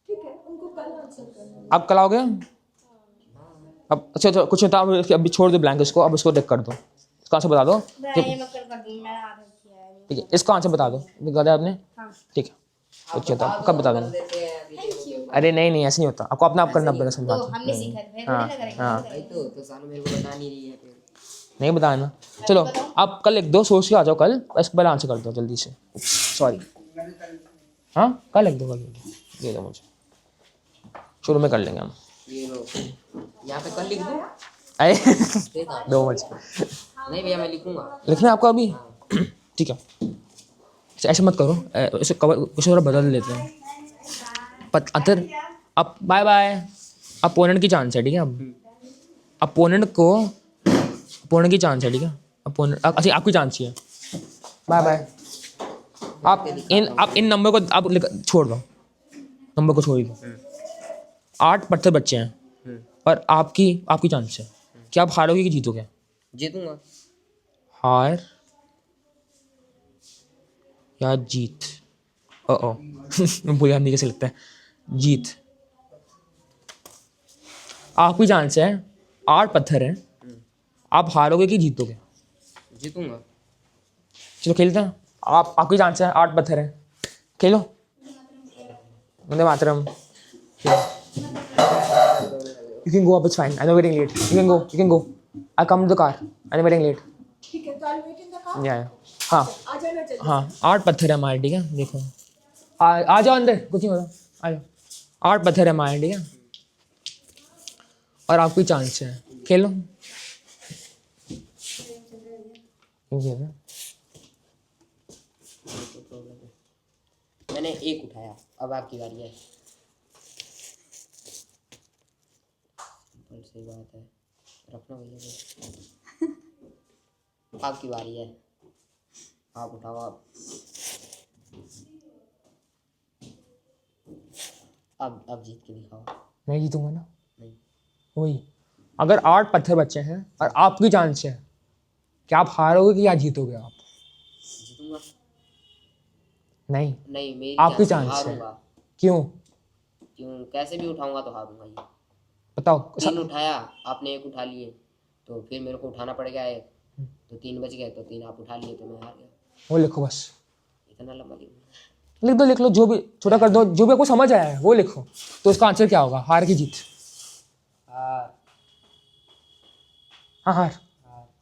ठीक है, उनको कल आंसर करना। अब कल आओगे? अब अच्छा तो कुछ बता, अभी छोड़ दो ब्लैंक इसको, अब इसको टिक कर दो, इसका आंसर बता दो। मैं ये मैं कर दूँ, मैंने आधा किया है। ठीक है, इसका आंसर बता दो, बता दिया आपने? हाँ। ठीक है, आप अच्छा बता तो दो, कब बता कर दूँगा? देते हैं अभी देखो। अरे नहीं नहीं, ऐसे नहीं होता, आपको अपना आप करना पड़ेगा सब तो बात। हमने सीखा है, हाँ, थोड़ी ना करेंगे, हाँ। नहीं भाई करेंगे। तो सालों मेरे को बता नहीं रही है फिर। नहीं बताना, चलो आप कल लिख दो, सोच के आ जाओ कल, इसको पहले आंसर कर दो जल्दी से। सॉरी, हाँ कल लिख दो, कल लिख दो, दे दो मुझे, शुरू में कर लेंगे हम। ये लो, यहाँ पे कल लिख दूँ? अरे देखा? दो मुझे नहीं भैया मैं लिखूंगा। लिखना है आपको अभी? ठीक है, ऐसे मत करो, इसे कवर उसे थोड़ा बदल लेते हैं। अतर अब बाय बाय, अपोनेंट की चांस है, ठीक है? अब अपोनेंट की चांस है, ठीक है? अपोनेंट, अच्छा आपकी चांस ही है। Bye bye. आप इन नंबर को आप छोड़ दो, नंबर को छोड़ ही दो। 8 पत्थर बच्चे हैं और आपकी चांस है कि आप हारोगे कि जीतोगे? जीतूंगा। हार या जीत? ओ मुझे नहीं कैसे लगता है, जीत। आपकी चांस है, 8 पत्थर हैं, आप हारोगे कि जीतोगे? जीतूंगा। चलो खेलते हैं, आपकी चांस है, 8 पत्थर हैं, खेलो। Vande Mataram. You can go up, it's fine. I know we're getting late. You can go. I come to the car. I know we're getting late. ठीक है, तो I wait in the car. Yeah. हाँ आ जाना जल्दी। हाँ, 8 पत्थर है हमारे, ठीक है? देखो, आ जाओ अंदर, कुछ नहीं होता, आ जाओ। 8 पत्थर है हमारे, ठीक है? और आपकी चांस है, खेलो। मैंने 1 उठाया, अब आपकी बारी है। सही बात है, रखना भैया। आपकी बारी है, आप उठाओ आप। अब जीत के दिखाओ। मैं जीतूंगा ना? नहीं। वही, अगर 8 पत्थर बच्चे हैं और आपकी चांस है कि आप हारोगे कि या जीतोगे आप? जीतूंगा। नहीं, नहीं मेरी आपकी चांस है, चांस है। हारूंगा। क्यों? क्यों, कैसे भी उठाऊंगा तो हारूंगा ये। बताओ। 3 उठाया, आपने 1 उठा लिए, तो फिर मेरे को उठाना पड़ेगा 1, तो 3 बच गए, तो 3 आप उठा लिए, तो मैं हार गया। वो लिखो बस, इतना लंबा लिखूं? लिख लो, जो भी छोटा कर दो, जो भी आपको समझ आया है वो लिखो। तो इसका आंसर क्या होगा, हार की जीत? हार। हाँ हार,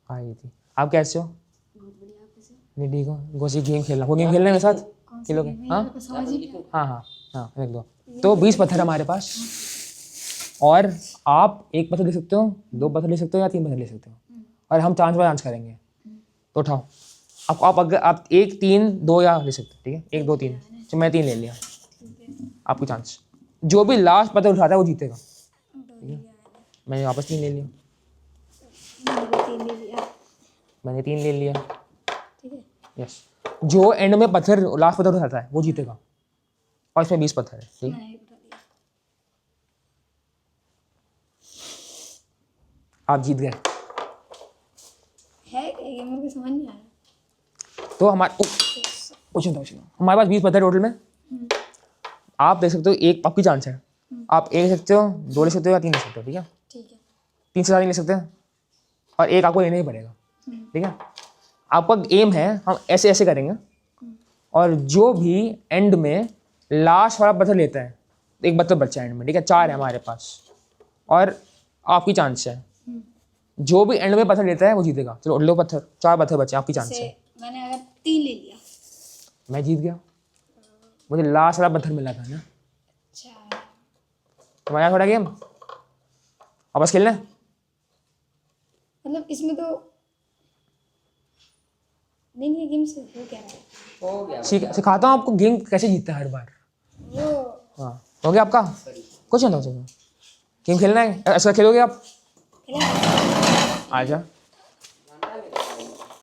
हार ही थी। आप कैसे हो? नहीं ठीक हो, गोसी गेम खेलना, वो गेम खेलने के साथ खेलोगे? हाँ हाँ हाँ हाँ, लिख दो। तो 20 पत्थर हमारे पास, और आप 1 पत्थर ले सकते हो, 2 पत्थर ले सकते हो, या 3 पत्थर ले सकते हो, और हम चांस बाय चांस करेंगे। तो उठाओ, आप अगर आप 1, 3, 2 या ले सकते हो, ठीक है? 1, 2, 3, तो मैं 3 ले लिया, आपकी चांस। जो भी लास्ट पत्थर उठाता है वो जीतेगा, ठीक है? मैंने वापस 3 ले लिया, मैंने 3 ले लिया, ठीक है। यस। जो एंड में पत्थर, लास्ट पत्थर उठाता है वो जीतेगा, और इसमें 20 पत्थर है, ठीक है? आप जीत गए, है क्या ये मेरे को समझ नहीं आ रहा। तो हमारे कुछ नहीं, हमारे पास 20 पत्थर टोटल में। आप देख सकते हो, एक आपकी चांस है, आप एक ले सकते हो, 2 ले सकते हो या 3 ले सकते हो, ठीक है। ठीक है। 3 से ज़्यादा नहीं ले सकते और एक आपको लेना ही पड़ेगा, ठीक है। आपका एम है हम ऐसे ऐसे करेंगे और जो भी एंड में लास्ट वाला पत्थर लेता है, एक पत्थर बच्चा एंड में, ठीक है। 4 है हमारे पास और आपकी चांस है, जो भी एंड में पत्थर लेता है वो जीतेगा। चलो लो पत्थर, 4 पत्थर बचे, आपकी चांस है। जैसे मैंने अगर 3 ले लिया। मैं जीत गया, मुझे लास्ट वाला पत्थर मिला था ना। अच्छा। तुम्हारा थोड़ा गेम वापस खेलना है? मतलब इसमें तो नहीं, ये गेम से हो क्या रहा है? हो गया। सिखाता हूँ आपको गेम कैसे जीतता है हर बार। वो हाँ, हो गया आपका? कुछ नहीं हो गेम खेलना है, ऐसा खेलोगे आप? खेला। आजा।